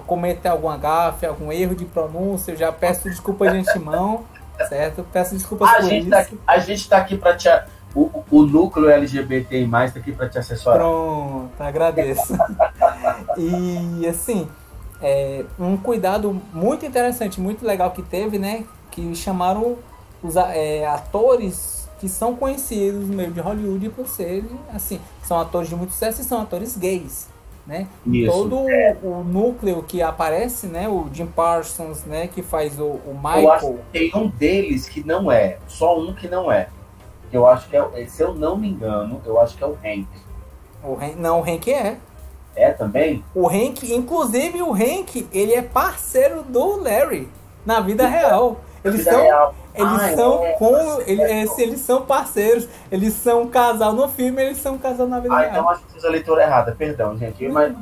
cometer alguma gafe, algum erro de pronúncia, eu já peço desculpas de antemão, certo? Peço desculpas por isso. A gente tá aqui para te... O núcleo LGBTI+, tá aqui para te assessorar. Pronto, agradeço. E assim, um cuidado muito interessante, muito legal que teve, né? Que chamaram os atores que são conhecidos no meio de Hollywood por serem, assim, são atores de muito sucesso e são atores gays, né? Isso, todo o núcleo que aparece, né? O Jim Parsons, né? Que faz o Michael. Eu acho que tem um deles que não é, só um que não é. Eu acho que se eu não me engano, eu acho que é o Hank. Não, o Hank é. É também? O Hank, inclusive o Hank, ele é parceiro do Larry na vida real. Eles são parceiros, eles são um casal no filme, eles são um casal na vida real. Então acho que fiz a leitura errada, perdão, gente. Mas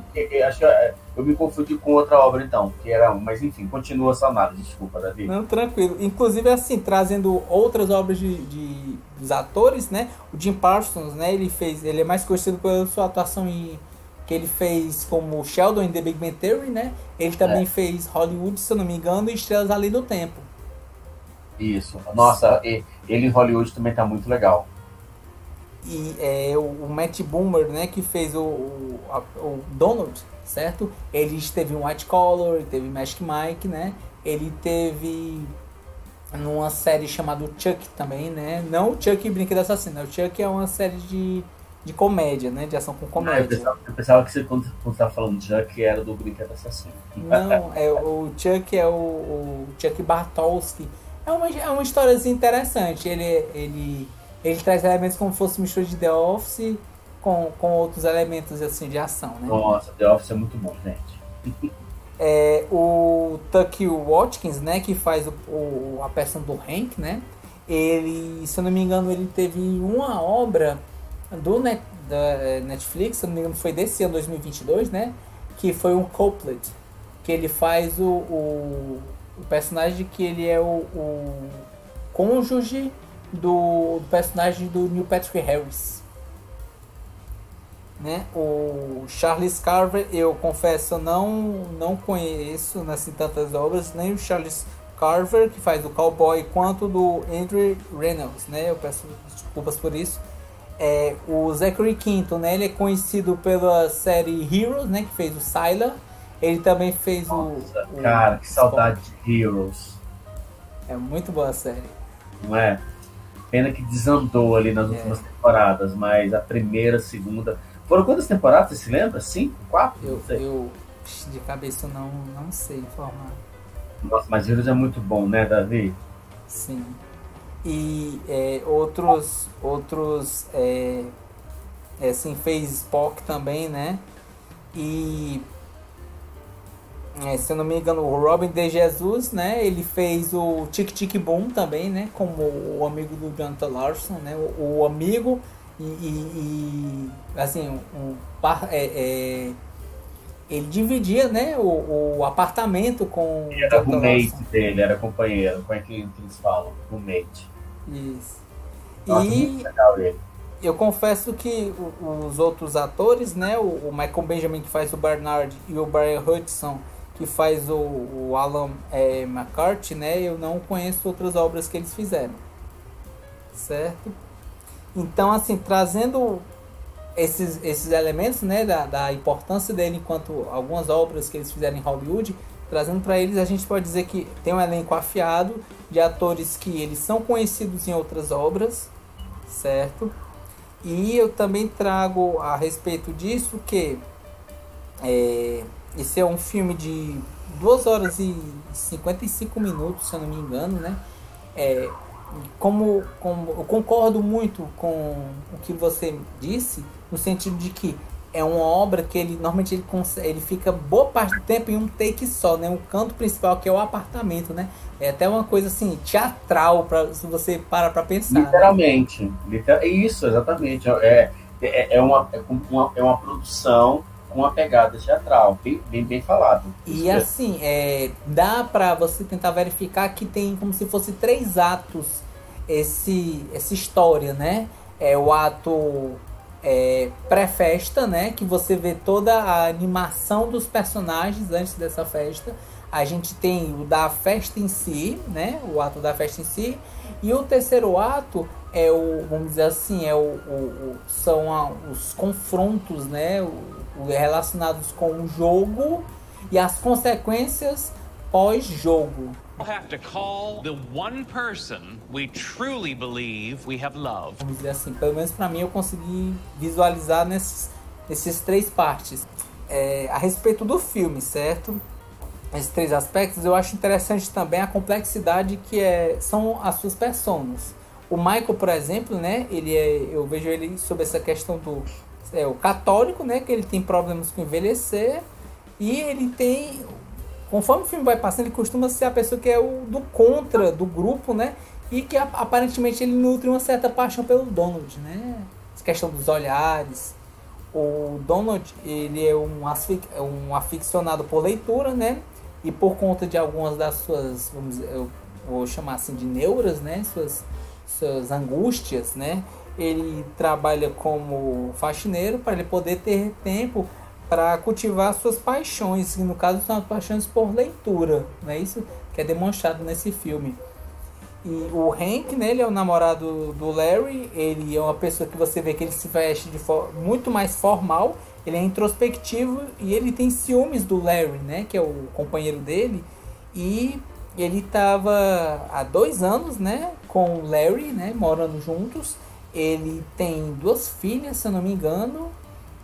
acho que eu me confundi com outra obra então, que era mas enfim, continua essa análise, desculpa, Davi. Não, tranquilo. Inclusive assim, trazendo outras obras dos atores, né? O Jim Parsons, né? Ele é mais conhecido pela sua atuação que ele fez como Sheldon em The Big Bang Theory, né? Ele também fez Hollywood, se eu não me engano, e Estrelas Além do Tempo. Isso. Nossa, ele em Hollywood também tá muito legal. E o Matt Bomer, né, que fez o Donald, certo? Ele esteve em White Collar, ele teve Magic Mike, né? Ele teve numa série chamada Chuck também, né? Não o Chuck Brinquedo Assassino, o Chuck é uma série de comédia, né? De ação com comédia. Eu pensava que quando você estava falando de Chuck era do Brinquedo Assassino. Não, o Chuck é o Chuck Bartowski. É uma historiazinha interessante. Ele traz elementos como se fosse mistura de The Office com outros elementos assim de ação, né? Nossa, The Office é muito bom, gente. O Tuck Watkins, né, que faz a personagem do Hank, né? Ele, se eu não me engano, ele teve uma obra da Netflix, se eu não me engano, foi desse ano 2022, né? Que foi um couplet, que ele faz o personagem que ele é o cônjuge do personagem do Neil Patrick Harris, né? O Charles Carver, eu confesso, eu não conheço assim, tantas obras, nem o Charles Carver, que faz o Cowboy, quanto do Andrew Reynolds, né? Eu peço desculpas por isso. O Zachary Quinto, né? Ele é conhecido pela série Heroes, né? Que fez o Sylar. Ele também fez Cara, que saudade de Heroes. É muito boa a série. Não é? Pena que desandou ali nas últimas temporadas, mas a primeira, a segunda... Foram quantas temporadas, você se lembra? 5? 4? Eu de cabeça não sei informar. Nossa, mas Heroes é muito bom, né, Davi? Sim. E outros assim, fez Spock também, né? E se eu não me engano, o Robin De Jesus, né? Ele fez o Tic Tic Boom também, né? Como o amigo do Jonathan Larson, né? O amigo e assim, ele dividia, né? O apartamento com ele era roommate dele, era companheiro, como é que eles falam? Roommate. Isso. Nossa, muito legal ele. Eu confesso que os outros atores, né? O Michael Benjamin, que faz o Bernard, e o Brian Hudson, que faz o Alan McCarthy, né? Eu não conheço outras obras que eles fizeram. Certo? Então, assim, trazendo esses elementos, né? Da importância dele enquanto algumas obras que eles fizeram em Hollywood, trazendo para eles, a gente pode dizer que tem um elenco afiado de atores que eles são conhecidos em outras obras, certo? E eu também trago a respeito disso que esse é um filme de 2 horas e 55 minutos, se eu não me engano, né? Como eu concordo muito com o que você disse, no sentido de que é uma obra que normalmente ele fica boa parte do tempo em um take só, né? Um canto principal, que é o apartamento, né? É até uma coisa assim, teatral, se você para pra pensar. Literalmente. Né? Isso, exatamente. É uma produção com uma pegada teatral, bem falado. E assim, dá pra você tentar verificar que tem como se fosse 3 atos essa história, né? O ato pré-festa, né? Que você vê toda a animação dos personagens antes dessa festa. A gente tem o da festa em si, né? O ato da festa em si. E o terceiro ato vamos dizer assim, são os confrontos, né? Relacionados com o jogo e as consequências pós-jogo. We'll have to call the one person we truly believe we have loved. Vamos dizer assim, pelo menos para mim eu consegui visualizar nesses 3 partes. A respeito do filme, certo? Esses 3 aspectos, eu acho interessante também a complexidade que são as suas personas. O Michael, por exemplo, né? Eu vejo ele sobre essa questão do o católico, né? Que ele tem problemas com envelhecer e ele tem, conforme o filme vai passando, ele costuma ser a pessoa que é o do contra do grupo, né? E que aparentemente ele nutre uma certa paixão pelo Donald, né? Essa questão dos olhares. O Donald, ele é um aficionado por leitura, né? E por conta de algumas das suas, vamos dizer, eu vou chamar assim de neuras, né? Suas angústias, né? Ele trabalha como faxineiro para ele poder ter tempo para cultivar suas paixões, que no caso são as paixões por leitura, não é isso que é demonstrado nesse filme. E o Hank, né, ele é o namorado do Larry, ele é uma pessoa que você vê que ele se veste de muito mais formal, ele é introspectivo e ele tem ciúmes do Larry, né, que é o companheiro dele, e ele estava há 2 anos, né, com o Larry, né, morando juntos. Ele tem 2 filhas, se eu não me engano,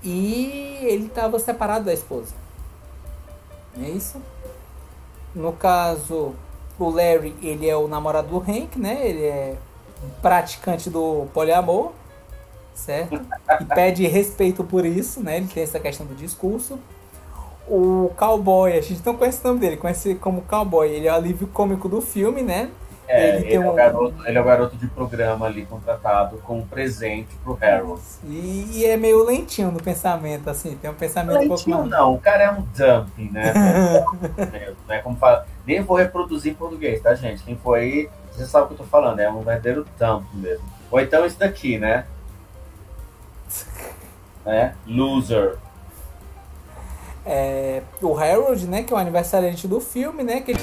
e ele estava separado da esposa. É isso? No caso, o Larry, ele é o namorado do Hank, né? Ele é praticante do poliamor, certo? E pede respeito por isso, né? Ele tem essa questão do discurso. O Cowboy, a gente não conhece o nome dele, conhece como Cowboy. Ele é o alívio cômico do filme, né? Ele é o garoto de programa ali contratado com um presente pro Harold. E é meio lentinho no pensamento, assim, tem um pensamento Lentinho, um pouco mais... não, o cara é um dumping, né? Né? Como fala, nem vou reproduzir em português, tá, gente? Quem for aí, você sabe o que eu tô falando, é um verdadeiro dumping mesmo. Ou então esse daqui, né? Loser. O Harold, né, que é o aniversariante do filme, né, que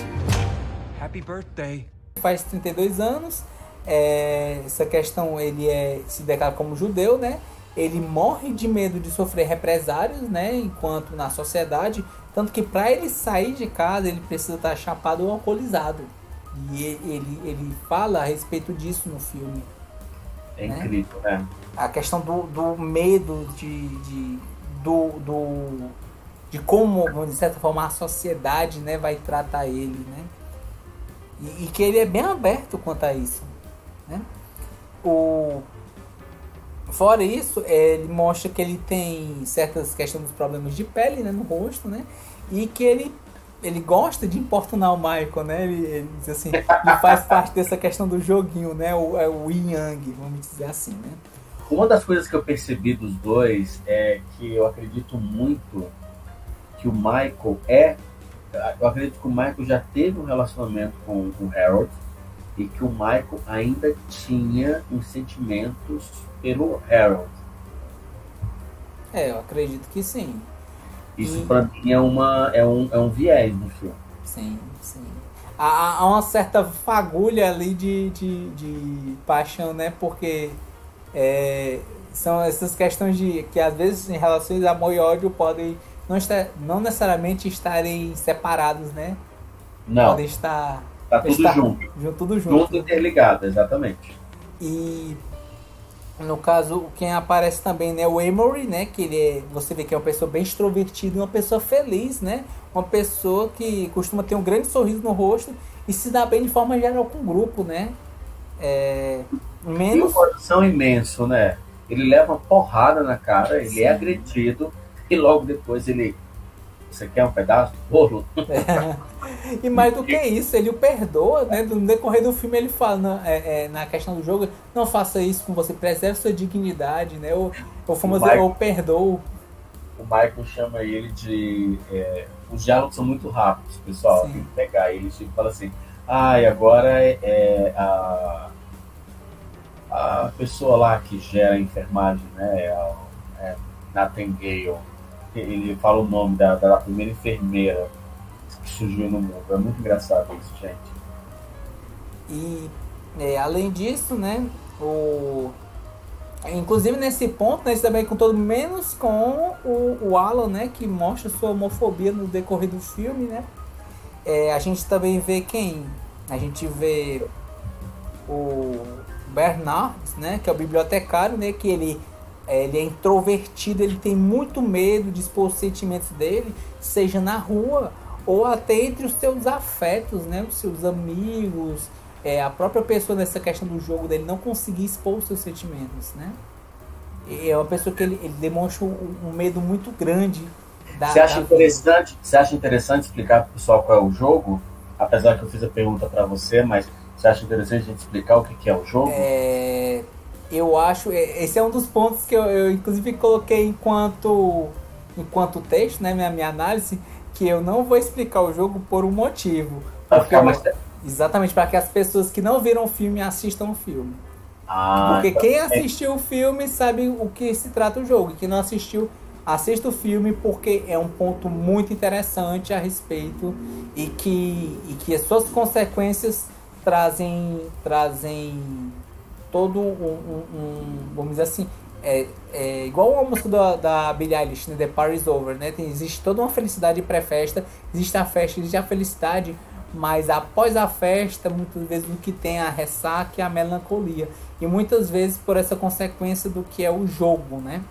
Happy birthday. faz 32 anos. Essa questão, ele se declara como judeu, né? Ele morre de medo de sofrer represários, né, enquanto na sociedade, tanto que para ele sair de casa ele precisa estar chapado ou alcoolizado. E ele fala a respeito disso no filme. É incrível, né? A questão do medo de como, de certa forma, a sociedade, né, vai tratar ele, né? E que ele é bem aberto quanto a isso, né? Fora isso, ele mostra que ele tem certas questões dos problemas de pele, né, no rosto, né? E que ele gosta de importunar o Michael, né? Ele diz assim, ele faz parte dessa questão do joguinho, né? O yin yang, vamos dizer assim, né? Uma das coisas que eu percebi dos dois é que eu acredito muito que o Michael eu acredito que o Michael já teve um relacionamento com o Harold e que o Michael ainda tinha uns sentimentos pelo Harold. Eu acredito que sim. Isso pra mim é um viés no filme. Sim, sim. Há uma certa fagulha ali de paixão, né? Porque são essas questões que às vezes em relações amor e ódio podem não necessariamente estarem separados, né? Não. Podem estar... Tá tudo junto. Tudo junto. Junto interligado, exatamente. E no caso, quem aparece também, né, o Emory, né, que você vê que é uma pessoa bem extrovertida, uma pessoa feliz, né? Uma pessoa que costuma ter um grande sorriso no rosto e se dá bem de forma geral com o grupo, né? E um coração imenso, né? Ele leva uma porrada na cara, ele Sim. é agredido e logo depois você quer um pedaço do bolo? E mais do que isso, ele o perdoa, né? No decorrer do filme ele fala na questão do jogo, não faça isso com você, preserve sua dignidade, né? O famoso eu perdoo. O Michael chama ele de... os diálogos são muito rápidos, pessoal. Sim. Tem que pegar ele e fala assim, e agora a pessoa lá que gera a enfermagem, né? Nathan Gale. Ele fala o nome da primeira enfermeira que surgiu no mundo. É muito engraçado isso, gente. E além disso, né, inclusive nesse ponto, né, isso também com todo menos com o Alan, né, que mostra sua homofobia no decorrer do filme, né. A gente também vê quem? A gente vê o Bernard, né, que é o bibliotecário, né, que ele é introvertido, ele tem muito medo de expor os sentimentos dele, seja na rua ou até entre os seus afetos, né, os seus amigos, a própria pessoa nessa questão do jogo dele não conseguir expor os seus sentimentos, né. É uma pessoa que ele demonstra um medo muito grande. Você acha interessante explicar para o pessoal qual é o jogo? Apesar que eu fiz a pergunta para você, mas você acha interessante a gente explicar o que é o jogo? Eu acho, esse é um dos pontos que eu inclusive coloquei enquanto texto, né, minha análise, que eu não vou explicar o jogo por um motivo. Exatamente, para que as pessoas que não viram o filme assistam o filme. Porque então, quem assistiu o filme sabe o que se trata o jogo, e quem não assistiu, assista o filme, porque é um ponto muito interessante a respeito e que as suas consequências trazem todo vamos dizer assim, igual a música da Billie Eilish, né? The Party's Over, né? Existe toda uma felicidade pré-festa, existe a festa, existe a felicidade, mas após a festa, muitas vezes o que tem a ressaca e a melancolia. E muitas vezes por essa consequência do que é o jogo, né?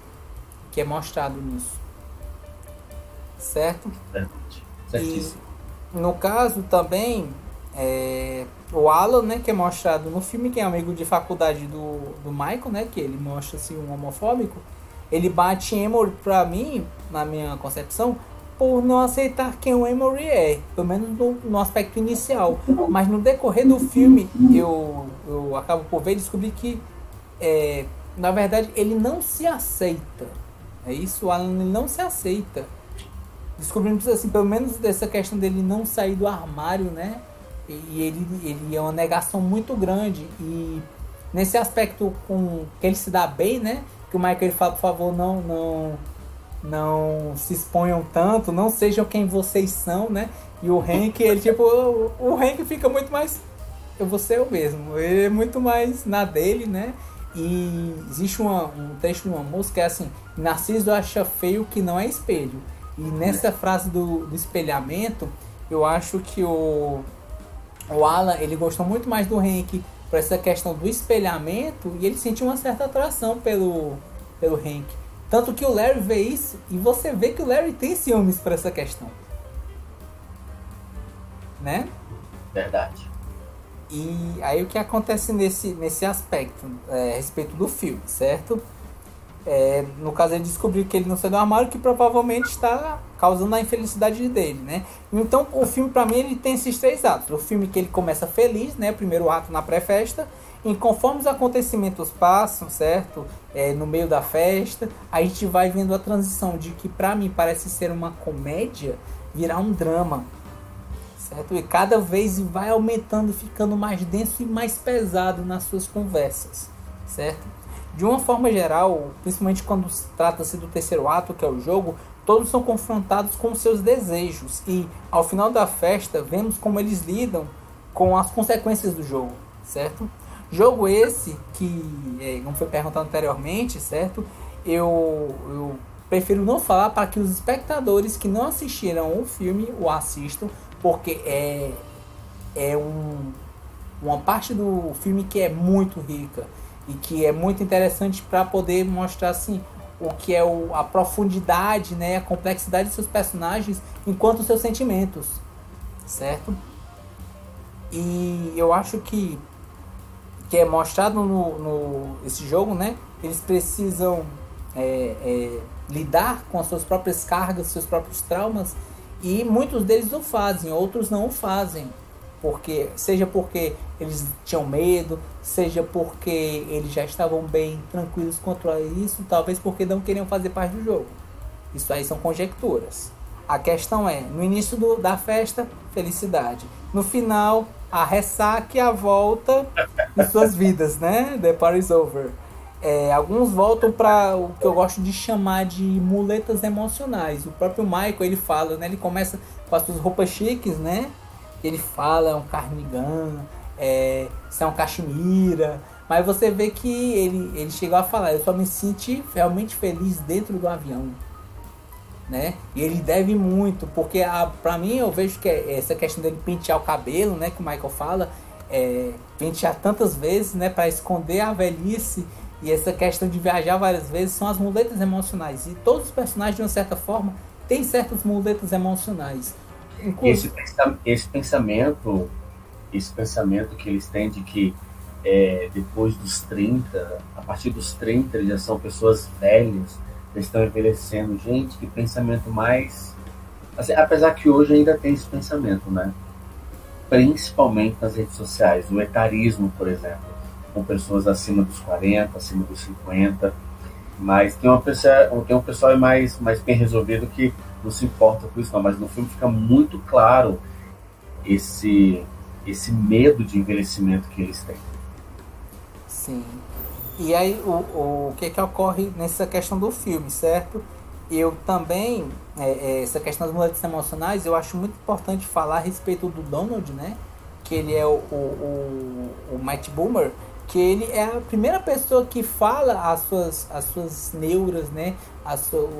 Que é mostrado nisso. Certo? Certíssimo. E no caso também, o Alan, né, que é mostrado no filme, que é amigo de faculdade do Michael, né, que ele mostra assim, um homofóbico, ele bate em Emory pra mim, na minha concepção, por não aceitar quem o Emory é, pelo menos no aspecto inicial. Mas no decorrer do filme, eu acabo por ver e descobrir que, na verdade, ele não se aceita. É isso, o Alan ele não se aceita. Descobrimos assim, pelo menos dessa questão dele não sair do armário, né? E ele é uma negação muito grande. E nesse aspecto com que ele se dá bem, né? Que o Michael ele fala, por favor, não se exponham tanto, não sejam quem vocês são, né? E o Hank, ele tipo, o Hank fica muito mais, eu vou ser eu mesmo. Ele é muito mais na dele, né? E existe um trecho de uma música que é assim: Narciso acha feio que não é espelho. E nessa frase do espelhamento, eu acho que o Alan, ele gostou muito mais do Hank por essa questão do espelhamento, e ele sentiu uma certa atração pelo Hank. Tanto que o Larry vê isso, e você vê que o Larry tem ciúmes por essa questão. Né? Verdade. E aí o que acontece nesse aspecto, a respeito do filme, certo? No caso, ele descobriu que ele não saiu do armário, que provavelmente está causando a infelicidade dele, né? Então, o filme, para mim, ele tem esses 3 atos. O filme que ele começa feliz, né? Primeiro ato na pré-festa. E conforme os acontecimentos passam, certo? No meio da festa, a gente vai vendo a transição de que, para mim, parece ser uma comédia, virar um drama, certo? E cada vez vai aumentando, ficando mais denso e mais pesado nas suas conversas, certo? De uma forma geral, principalmente quando trata-se do terceiro ato, que é o jogo, todos são confrontados com seus desejos. E ao final da festa, vemos como eles lidam com as consequências do jogo, certo? Jogo esse que, como foi perguntado anteriormente, certo? Eu prefiro não falar para que os espectadores que não assistiram o filme o assistam, porque uma parte do filme que é muito rica e que é muito interessante para poder mostrar assim o que é a profundidade, né, a complexidade de seus personagens enquanto seus sentimentos, certo? E eu acho que é mostrado esse jogo, né? Eles precisam lidar com as suas próprias cargas, seus próprios traumas, e muitos deles o fazem, outros não o fazem. Seja porque eles tinham medo, seja porque eles já estavam bem tranquilos contra isso, talvez porque não queriam fazer parte do jogo. Isso aí são conjecturas. A questão é, no início da festa, felicidade. No final, a ressaca e a volta de suas vidas, né? The party's over. Alguns voltam para o que eu gosto de chamar de muletas emocionais. O próprio Michael, ele fala, né? Ele começa com as suas roupas chiques, né? Ele fala, é um cardigan, isso é um cachemira. Mas você vê que ele chegou a falar, eu só me senti realmente feliz dentro do avião, né? E ele deve muito, porque pra mim eu vejo que essa questão dele pentear o cabelo, né? Que o Michael fala, pentear tantas vezes, né? Para esconder a velhice. E essa questão de viajar várias vezes são as muletas emocionais. E todos os personagens, de uma certa forma, têm certas muletas emocionais. Esse pensamento que eles têm de que depois dos 30, a partir dos 30 eles já são pessoas velhas, eles estão envelhecendo. Gente, que pensamento mais... Assim, apesar que hoje ainda tem esse pensamento, né? Principalmente nas redes sociais, o etarismo, por exemplo, com pessoas acima dos 40, acima dos 50, mas tem um pessoal mais bem resolvido que não se importa com isso não, mas no filme fica muito claro esse medo de envelhecimento que eles têm. Sim. E aí o que ocorre nessa questão do filme, certo? Eu também, essa questão das muletas emocionais, eu acho muito importante falar a respeito do Donald, né? que ele é o Matt Bomer, que ele é a primeira pessoa que fala as suas neuras, né?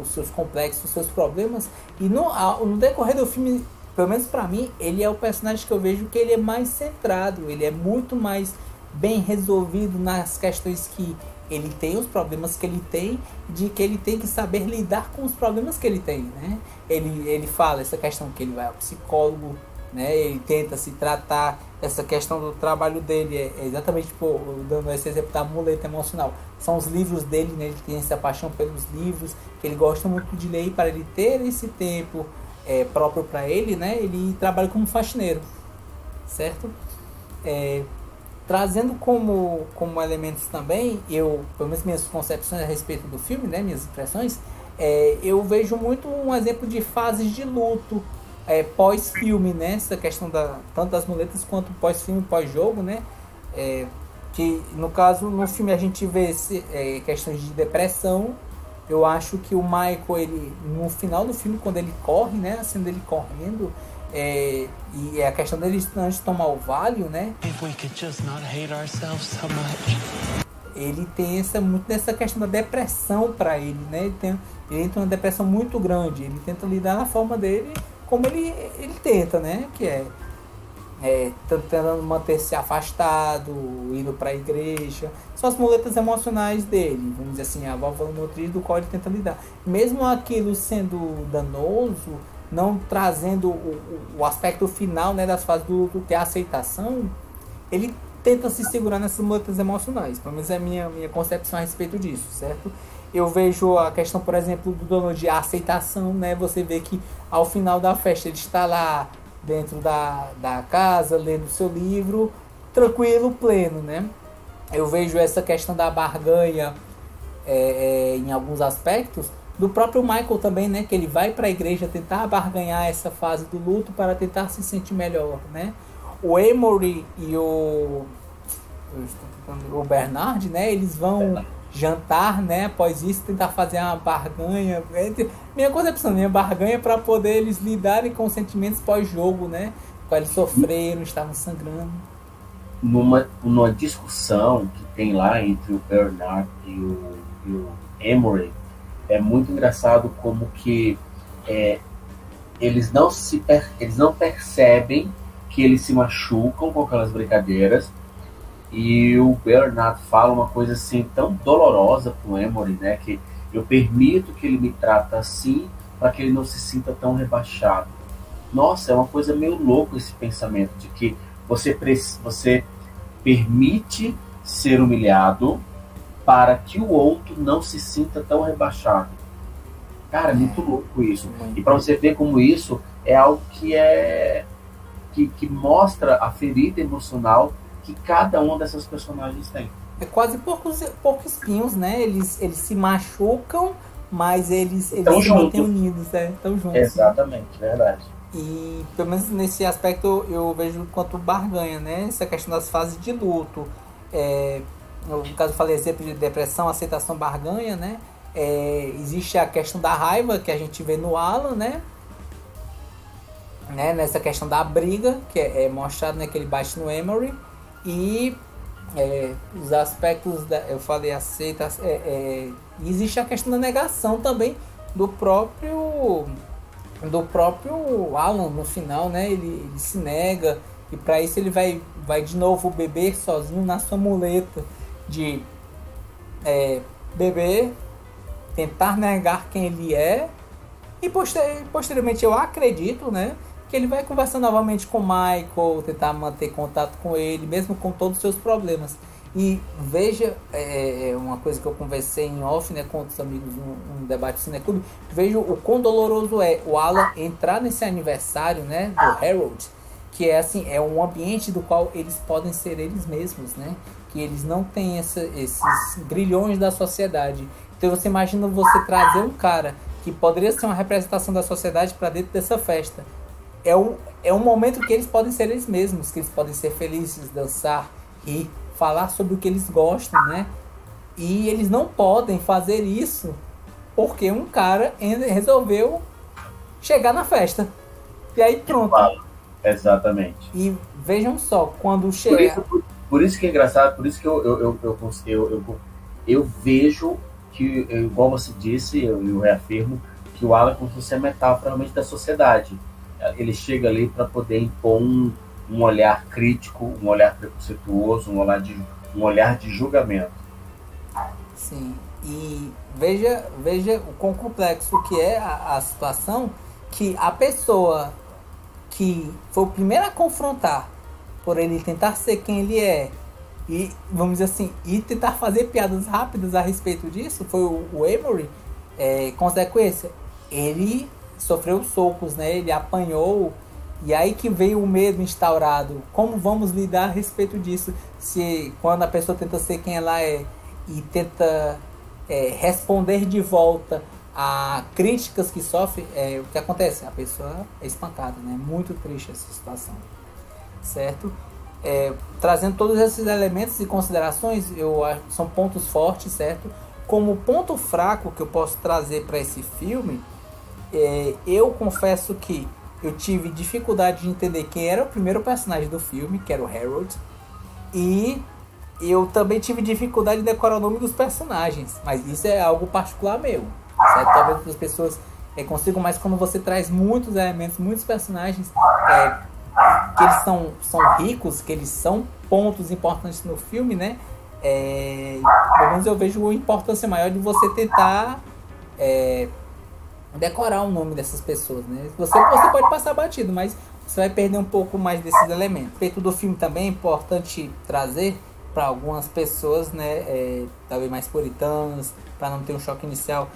Os seus complexos, os seus problemas. E no decorrer do filme, pelo menos pra mim, ele é o personagem que eu vejo que ele é mais centrado. Ele é muito mais bem resolvido nas questões que ele tem, os problemas que ele tem, de que ele tem que saber lidar com os problemas que ele tem, né? Ele fala essa questão que ele vai ao psicólogo, né? Ele tenta se tratar, essa questão do trabalho dele é exatamente, tipo, dando esse exemplo da muleta emocional, são os livros dele, né? Ele tem essa paixão pelos livros, que ele gosta muito de ler, e para ele ter esse tempo próprio para ele, né? Ele trabalha como faxineiro, certo? Trazendo como elementos também, pelo menos minhas concepções a respeito do filme, né? Minhas impressões, eu vejo muito um exemplo de fases de luto, pós-filme, né? Essa questão tanto das muletas quanto pós-filme, pós-jogo, né? Que no caso, no filme a gente vê questões de depressão. Eu acho que o Michael, ele, no final do filme, quando ele corre, né? A cena dele correndo, e a questão dele antes de tomar o Valium, né? Ele tem muito dessa questão da depressão para ele, né? Ele entra numa depressão muito grande. Ele tenta lidar na forma dele, como ele tenta, né? Que tentando manter-se afastado, indo para a igreja. São as muletas emocionais dele, vamos dizer assim, a válvula motriz do qual ele tenta lidar. Mesmo aquilo sendo danoso, não trazendo o aspecto final, né, das fases do luto, que é a aceitação, ele tenta se segurar nessas muletas emocionais. Pelo menos é a minha concepção a respeito disso, certo? Eu vejo a questão, por exemplo, do dono de aceitação, né? Você vê que ao final da festa ele está lá dentro da casa, lendo seu livro, tranquilo, pleno, né? Eu vejo essa questão da barganha em alguns aspectos, do próprio Michael também, né? Que ele vai para a igreja tentar barganhar essa fase do luto para tentar se sentir melhor, né? O Emory e o Bernard, né? Eles vão jantar, né? Após isso, tentar fazer uma barganha. Minha concepção, minha barganha para poder eles lidarem com os sentimentos pós-jogo, né? Qual eles sofreram, estavam sangrando. Numa discussão que tem lá entre o Bernard e o Emory, é muito engraçado como que eles não percebem que eles se machucam com aquelas brincadeiras, e o Bernard fala uma coisa assim tão dolorosa pro Emory, né, que eu permito que ele me trata assim para que ele não se sinta tão rebaixado. Nossa, é uma coisa meio louco esse pensamento de que você permite ser humilhado para que o outro não se sinta tão rebaixado. Cara, é muito louco isso. E para você ver como isso é algo que mostra a ferida emocional que cada uma dessas personagens tem. É quase poucos espinhos, né? Eles se machucam, mas eles se mantêm unidos, estão juntos. Exatamente, né? Verdade. E pelo menos nesse aspecto eu vejo quanto barganha, né? Essa questão das fases de luto. No caso eu falei exemplo de depressão, aceitação, barganha, né? Existe a questão da raiva que a gente vê no Alan, né? Nessa questão da briga, que é mostrado, né, que ele bate no Emory. E os aspectos eu falei aceita, existe a questão da negação também do próprio Alan no final, né? Ele se nega, e para isso ele vai de novo beber sozinho na sua muleta de beber, tentar negar quem ele é, e posteriormente eu acredito, né, que ele vai conversar novamente com o Michael, tentar manter contato com ele, mesmo com todos os seus problemas. E veja, uma coisa que eu conversei em off, né, com outros amigos num debate do Cineclube, vejo o quão doloroso é o Alan entrar nesse aniversário, né, do Harold, que é assim, é um ambiente do qual eles podem ser eles mesmos, né, que eles não têm esses grilhões da sociedade. Então você imagina você trazer um cara que poderia ser uma representação da sociedade para dentro dessa festa. É um momento que eles podem ser eles mesmos, que eles podem ser felizes, dançar, rir, falar sobre o que eles gostam, né? E eles não podem fazer isso porque um cara resolveu chegar na festa. E aí pronto. Exatamente. E vejam só, quando Por chega... isso, por isso que é engraçado, por isso que eu vejo que, igual você disse, eu reafirmo, que o Alan é como se fosse a metáfora realmente da sociedade. Ele chega ali para poder impor um olhar crítico, um olhar preconceituoso, um olhar de julgamento. Sim, e veja o quão complexo que é a situação, que a pessoa que foi o primeiro a confrontar, por ele tentar ser quem ele é, e vamos dizer assim, e tentar fazer piadas rápidas a respeito disso, foi o Emory. Consequência, ele sofreu socos, né? Ele apanhou, e aí que veio o medo instaurado. Como vamos lidar a respeito disso, se quando a pessoa tenta ser quem ela é e tenta responder de volta a críticas que sofre, o que acontece? A pessoa é espancada, né? Muito triste essa situação, certo? Trazendo todos esses elementos e considerações, eu acho que são pontos fortes, certo? Como ponto fraco que eu posso trazer para esse filme, eu confesso que eu tive dificuldade de entender quem era o primeiro personagem do filme, que era o Harold, e eu também tive dificuldade de decorar o nome dos personagens, mas isso é algo particular meu, certo? Talvez as pessoas consigam, mas quando você traz muitos elementos, muitos personagens que eles são ricos, que eles são pontos importantes no filme, né? Pelo menos eu vejo a importância maior de você tentar decorar o nome dessas pessoas, né? Você pode passar batido, mas você vai perder um pouco mais desses elementos. O feito do filme também é importante trazer para algumas pessoas, né? Talvez mais puritanas, para não ter um choque inicial.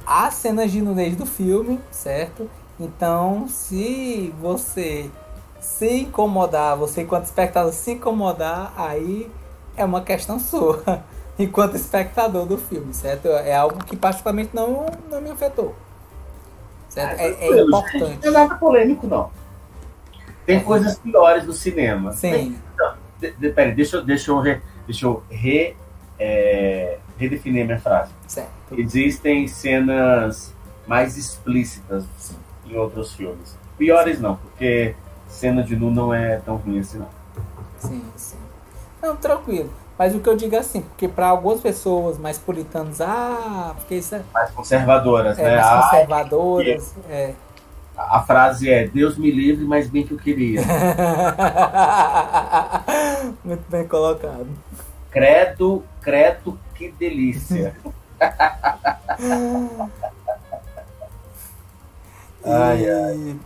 Há cenas de nudez do filme, certo? Então, se você se incomodar, você enquanto espectador se incomodar, aí é uma questão sua, enquanto espectador do filme, certo? É algo que particularmente não me afetou, certo? É importante. Não é nada polêmico, não. Tem coisas piores no cinema. Sim. Peraí, deixa eu redefinir minha frase. Certo. Existem cenas mais explícitas em outros filmes. Piores não, porque cena de nu não é tão ruim assim, não. Sim. Não, tranquilo. Mas o que eu digo é assim, porque para algumas pessoas mais puritanas, porque isso é... Mais conservadoras, né? Mais conservadoras, A frase é, Deus me livre, mas bem que eu queria. Muito bem colocado. Credo, que delícia. Ai.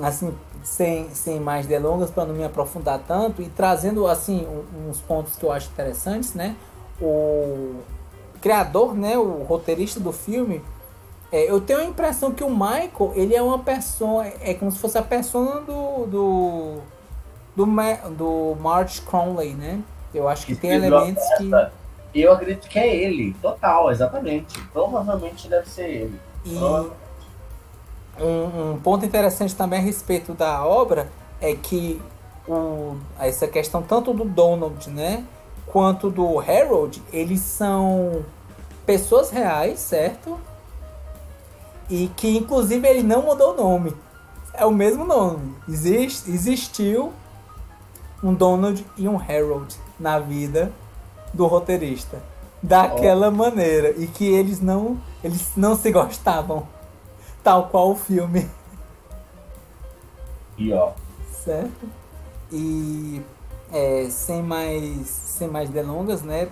Assim, sem mais delongas, para não me aprofundar tanto, e trazendo assim uns pontos que eu acho interessantes, né? O criador, né, o roteirista do filme, eu tenho a impressão que o Michael, ele é uma persona, como se fosse a persona do March Crowley, né? Eu acho que tem elementos que... Eu acredito que é ele, total, exatamente. Provavelmente deve ser ele. E um ponto interessante também a respeito da obra é que essa questão tanto do Donald, né, quanto do Harold, eles são pessoas reais, certo? E que inclusive ele não mudou o nome. É o mesmo nome. Existiu um Donald e um Harold na vida do roteirista. Daquela maneira. E que eles não se gostavam. Tal qual o filme. E ó. Certo? E sem mais delongas, né?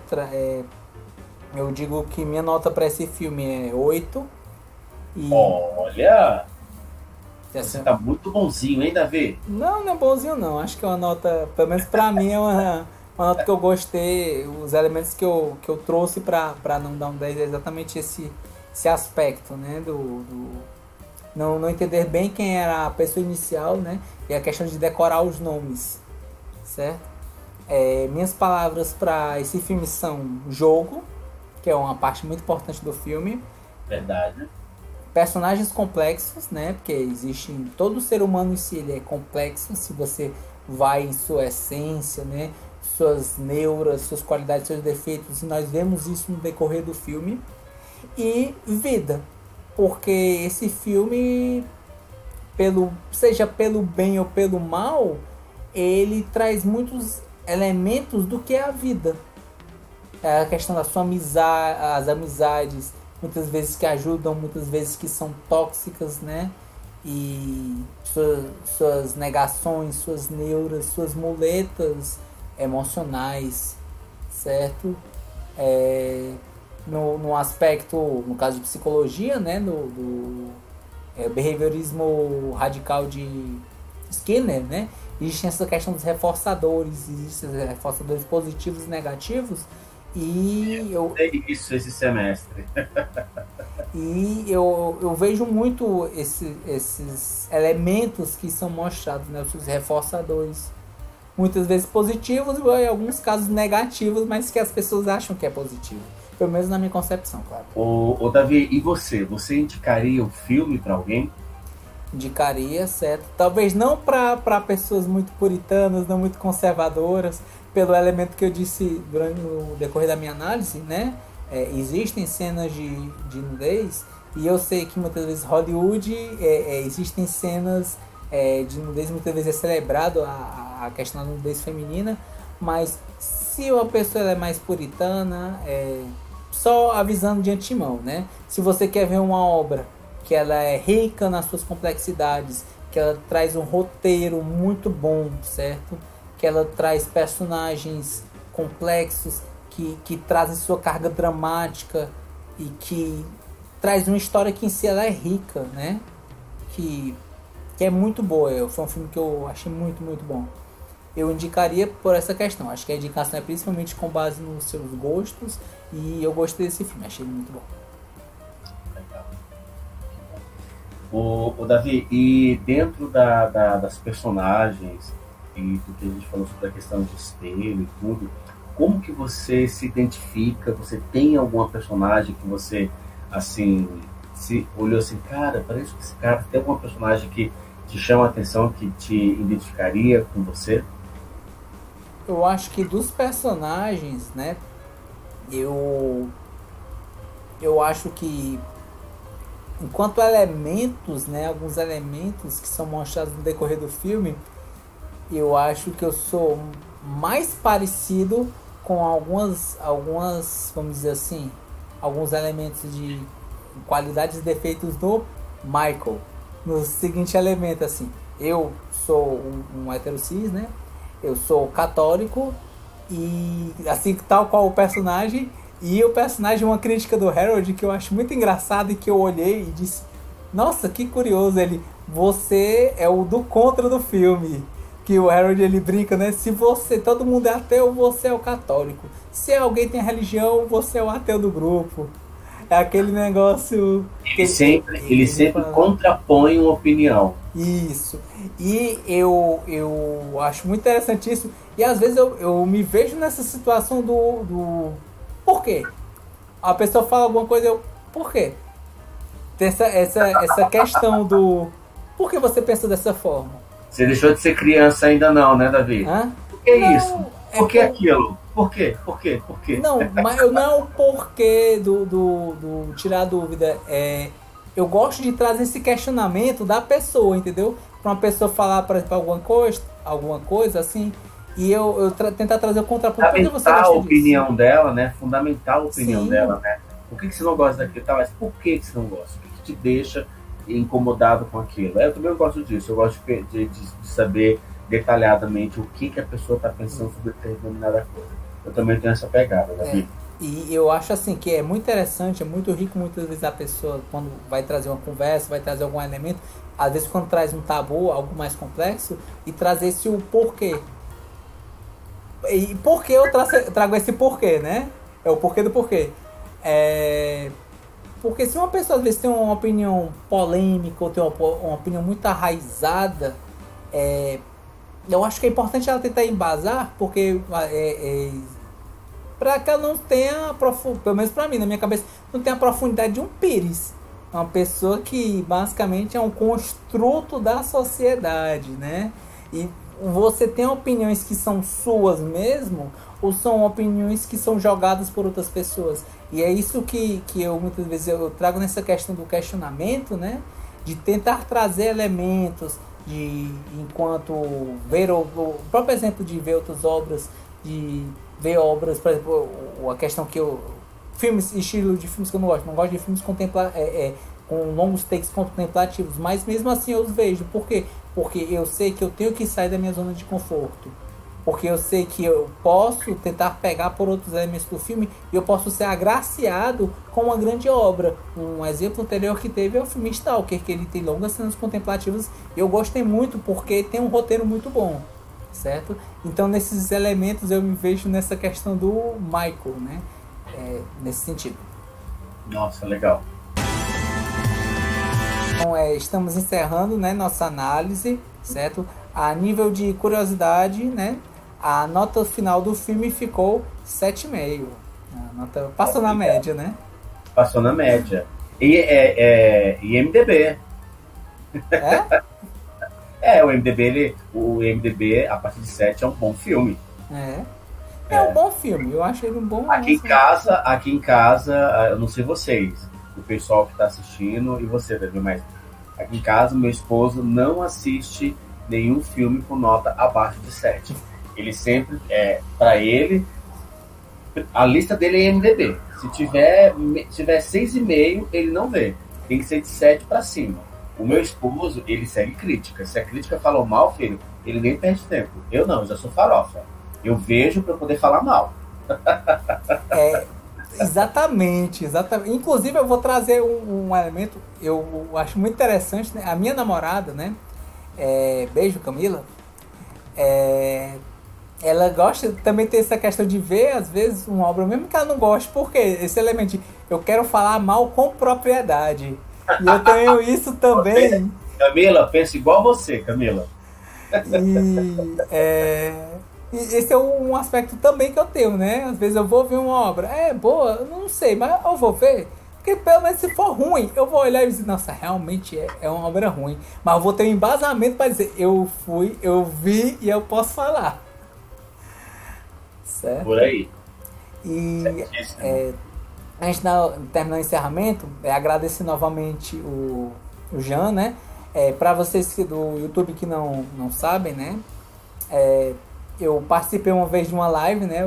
Eu digo que minha nota para esse filme é 8. Olha! Você tá muito bonzinho, hein, Davi? Não é bonzinho não. Acho que é uma nota, pelo menos pra mim, é uma nota que eu gostei. Os elementos que eu trouxe pra não dar um 10 é exatamente esse aspecto, né? Não entender bem quem era a pessoa inicial, né? E a questão de decorar os nomes, certo? Minhas palavras para esse filme são jogo, que é uma parte muito importante do filme. Verdade. Personagens complexos, né? Porque existe todo ser humano em si, ele é complexo. Se você vai em sua essência, né? Suas neuras, suas qualidades, seus defeitos, e nós vemos isso no decorrer do filme. E vida, porque esse filme seja pelo bem ou pelo mal, ele traz muitos elementos do que é a vida. É a questão da sua amizade, as amizades, muitas vezes que ajudam, muitas vezes que são tóxicas, né? E suas negações, suas neuras, suas muletas emocionais, certo? No aspecto, no caso de psicologia, né? Do behaviorismo radical de Skinner, né? Existe essa questão dos reforçadores, existem reforçadores positivos e negativos, e eu sei isso esse semestre. E eu vejo muito esses elementos que são mostrados, né? Os reforçadores, muitas vezes positivos e em alguns casos negativos, mas que as pessoas acham que é positivo. Pelo menos na minha concepção, claro. Ô Davi, e você? Você indicaria o filme para alguém? Indicaria, certo? Talvez não para pessoas muito puritanas, não muito conservadoras, pelo elemento que eu disse durante o decorrer da minha análise, né? Existem cenas de nudez, e eu sei que muitas vezes Hollywood existem cenas de nudez, muitas vezes é celebrado a questão da nudez feminina, mas se uma pessoa é mais puritana, só avisando de antemão, né? Se você quer ver uma obra que ela é rica nas suas complexidades, que ela traz um roteiro muito bom, certo? Que ela traz personagens complexos, que trazem sua carga dramática e que traz uma história que em si ela é rica, né? Que é muito boa. Foi um filme que eu achei muito, muito bom. Eu indicaria por essa questão. Acho que a indicação é principalmente com base nos seus gostos, e eu gostei desse filme, achei ele muito bom. O Davi, e dentro das personagens e do que a gente falou sobre a questão de espelho e tudo, como que você se identifica? Você tem alguma personagem que você, assim, se olhou assim, cara, parece que esse cara tem alguma personagem que te chama a atenção, que te identificaria com você? Eu acho que dos personagens, né, eu acho que enquanto elementos, né, alguns elementos que são mostrados no decorrer do filme, eu acho que eu sou mais parecido com algumas, vamos dizer assim, alguns elementos de qualidades e defeitos do Michael. No seguinte elemento, assim, eu sou um hétero cis, né? Eu sou católico, e assim, tal qual o personagem. E o personagem, uma crítica do Harold que eu acho muito engraçado e que eu olhei e disse, nossa, que curioso, você é o do contra do filme. Que o Harold, ele brinca, né? Se todo mundo é ateu, você é o católico. Se alguém tem religião, você é o ateu do grupo. É aquele negócio... Ele sempre contrapõe uma opinião. Isso. E eu acho muito interessante isso. E às vezes eu me vejo nessa situação do por quê? A pessoa fala alguma coisa, por quê? Tem essa questão do por que você pensa dessa forma? Você deixou de ser criança ainda não, né, Davi? Hã? Por que isso? Por que aquilo? Por quê? Por quê? Por quê? Não, mas eu não é o porquê do tirar dúvida. Eu gosto de trazer esse questionamento da pessoa, entendeu? Para uma pessoa falar, por exemplo, alguma coisa assim, e eu tentar trazer o contraponto. Fundamentar a opinião dela, né? Fundamentar a opinião dela, né? Por que você não gosta daquilo? Tá, mas por que você não gosta? O que te deixa incomodado com aquilo? Eu também gosto disso. Eu gosto de saber detalhadamente o que a pessoa está pensando sobre determinada coisa. Eu também tenho essa pegada, Davi. E eu acho assim que é muito interessante, é muito rico muitas vezes a pessoa, quando vai trazer uma conversa, vai trazer algum elemento, às vezes quando traz um tabu, algo mais complexo, e trazer esse o porquê. E por que eu trago esse porquê, né? É o porquê do porquê. Porque se uma pessoa às vezes tem uma opinião polêmica ou tem uma opinião muito arraizada, eu acho que é importante ela tentar embasar, porque para que ela não tenha, pelo menos para mim, na minha cabeça, não tenha a profundidade de um pires. É uma pessoa que basicamente é um construto da sociedade, né? E você tem opiniões que são suas mesmo, ou são opiniões que são jogadas por outras pessoas? E é isso que eu muitas vezes eu trago nessa questão do questionamento, né? de tentar trazer elementos, de enquanto ver o próprio exemplo de ver outras obras, de ver obras, por exemplo, a questão que eu... filmes, estilo de filmes que eu não gosto de filmes com longos takes contemplativos, mas mesmo assim eu os vejo. Por quê? Porque eu sei que eu tenho que sair da minha zona de conforto. Porque eu sei que eu posso tentar pegar por outros elementos do filme e eu posso ser agraciado com uma grande obra. Um exemplo anterior que teve é o filme Stalker, que ele tem longas cenas contemplativas e eu gostei muito porque tem um roteiro muito bom, certo? Então nesses elementos eu me vejo nessa questão do Michael, né? Nesse sentido. Nossa, legal. Então, estamos encerrando, né, nossa análise, certo? A nível de curiosidade, né, a nota final do filme ficou 7,5. A nota passou na média, né? Passou na média. E IMDb. O IMDb, a partir de 7 é um bom filme. É um bom filme, eu achei ele um bom... Aqui em casa, eu não sei vocês, o pessoal que está assistindo e você, Davi, mas aqui em casa, meu esposo não assiste nenhum filme com nota abaixo de 7. Ele sempre, para ele, a lista dele é IMDb. Se tiver 6,5, ele não vê. Tem que ser de 7 para cima. O meu esposo, ele segue crítica. Se a crítica falou mal, filho, ele nem perde tempo. Eu não, eu já sou farofa. Eu vejo para poder falar mal. Exatamente. Inclusive, eu vou trazer um elemento, eu acho muito interessante, né? A minha namorada, né? Beijo, Camila. Ela gosta, também tem essa questão de ver, às vezes, uma obra, mesmo que ela não goste, porque esse elemento de eu quero falar mal com propriedade. E eu tenho isso também. Camila, pensa igual você, Camila. E esse é um aspecto também que eu tenho, né? Às vezes eu vou ver uma obra, boa, eu não sei, mas eu vou ver. Porque pelo menos se for ruim, eu vou olhar e dizer, nossa, realmente é uma obra ruim. Mas eu vou ter um embasamento para dizer, eu fui, eu vi e eu posso falar. Certo? Por aí. E antes de terminar o encerramento, agradecer novamente o Jean, né? Para vocês do YouTube que não sabem, né? Eu participei uma vez de uma live, né?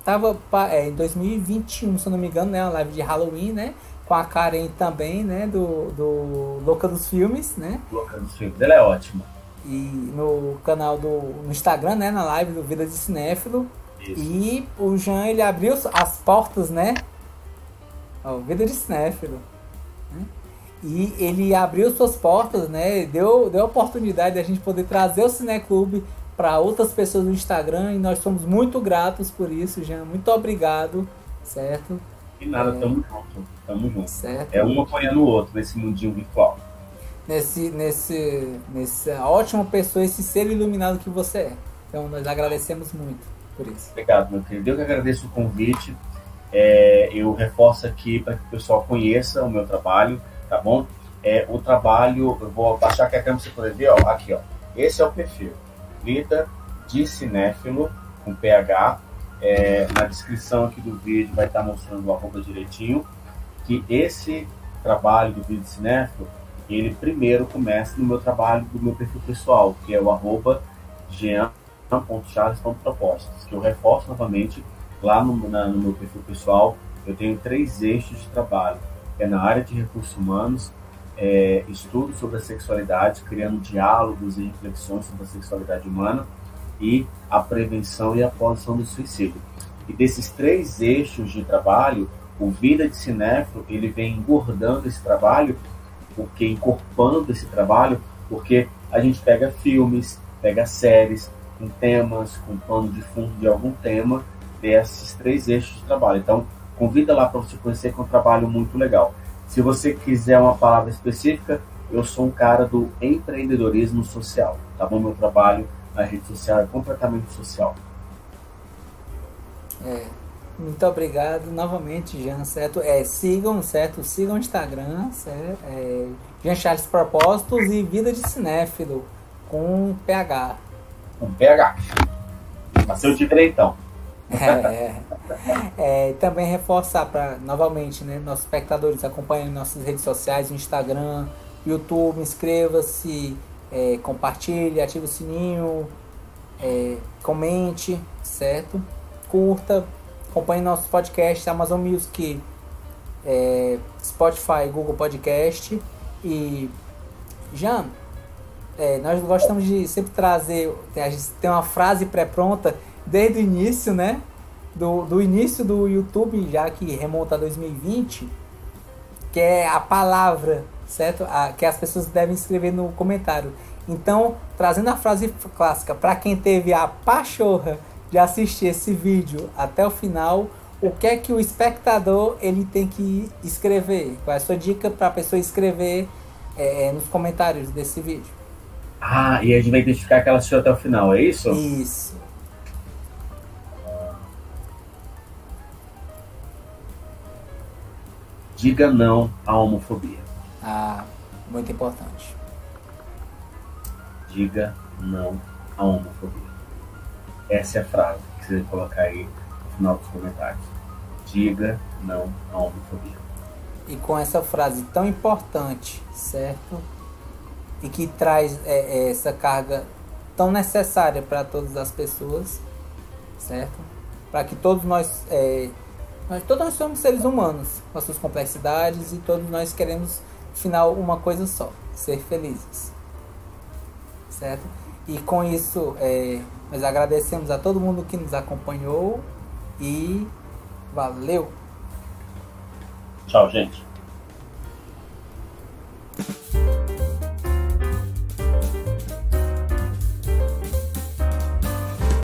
Tava em 2021, se eu não me engano, né? Uma live de Halloween, né? Com a Karen também, né? Do Louca dos Filmes, né? Louca dos Filmes, ela é ótima. E no canal no Instagram, né? Na live do Vida de Cinéfilo. Isso. E o Jean, ele abriu as portas, né? Vida de Cinéfilo. Né? E ele abriu suas portas, né? Deu a oportunidade de a gente poder trazer o Cineclube para outras pessoas no Instagram. E nós somos muito gratos por isso, Jean. Muito obrigado, certo? E nada, tamo junto. Certo? Um apoiando o outro nesse mundinho virtual. Nessa ótima pessoa, esse ser iluminado que você é. Então nós agradecemos muito por isso. Obrigado, meu querido. Eu que agradeço o convite. Eu reforço aqui para que o pessoal conheça o meu trabalho, tá bom? O trabalho, eu vou baixar aqui a câmera para você poder ver, ó, aqui, ó. Esse é o perfil. Vida de Cinéfilo, com PH. Na descrição aqui do vídeo vai estar mostrando o arroba direitinho. Que esse trabalho do Vida de Cinéfilo, ele primeiro começa no meu trabalho do meu perfil pessoal, que é o arroba jean.charles.propostas, que eu reforço novamente lá no meu perfil pessoal. Eu tenho 3 eixos de trabalho. Na área de recursos humanos, estudo sobre a sexualidade, criando diálogos e reflexões sobre a sexualidade humana, e a prevenção e a apologia do suicídio. E desses 3 eixos de trabalho, o Vida de Cinéfilo, ele vem engordando esse trabalho, encorpando esse trabalho, porque a gente pega filmes, pega séries, com temas, com pano de fundo de algum tema, desses 3 eixos de trabalho. Então, convida lá para você conhecer, que é um trabalho muito legal. Se você quiser uma palavra específica, eu sou um cara do empreendedorismo social, tá bom? Meu trabalho na rede social é completamente social. Muito obrigado novamente, Jean, certo? Sigam, certo? Sigam o Instagram, certo? Jean Charles Propósitos e Vida de Cinéfilo, com PH. Com PH. Mas eu te verei então. Também reforçar para novamente, né, nossos espectadores acompanhem nossas redes sociais, Instagram, YouTube, inscreva-se, compartilhe, ative o sininho, comente, certo? Curta, acompanhe nossos podcasts, Amazon Music, Spotify, Google Podcast. E Jean, nós gostamos de sempre trazer, a gente tem uma frase pré-pronta desde o início, né? Do início do YouTube, já que remonta a 2020, que é a palavra, certo? Que as pessoas devem escrever no comentário. Então, trazendo a frase clássica, para quem teve a pachorra de assistir esse vídeo até o final, o que é que o espectador ele tem que escrever? Qual é a sua dica para a pessoa escrever nos comentários desse vídeo? E a gente vai identificar que ela assistiu até o final, é isso? Isso. Diga não à homofobia. Muito importante. Diga não à homofobia. Essa é a frase que você vai colocar aí no final dos comentários. Diga não à homofobia. E com essa frase tão importante, certo? E que traz essa carga tão necessária para todas as pessoas, certo? Para que todos nós somos seres humanos, com as suas complexidades, e todos nós queremos, no final, uma coisa só: ser felizes, certo? E com isso, nós agradecemos a todo mundo que nos acompanhou e valeu! Tchau, gente.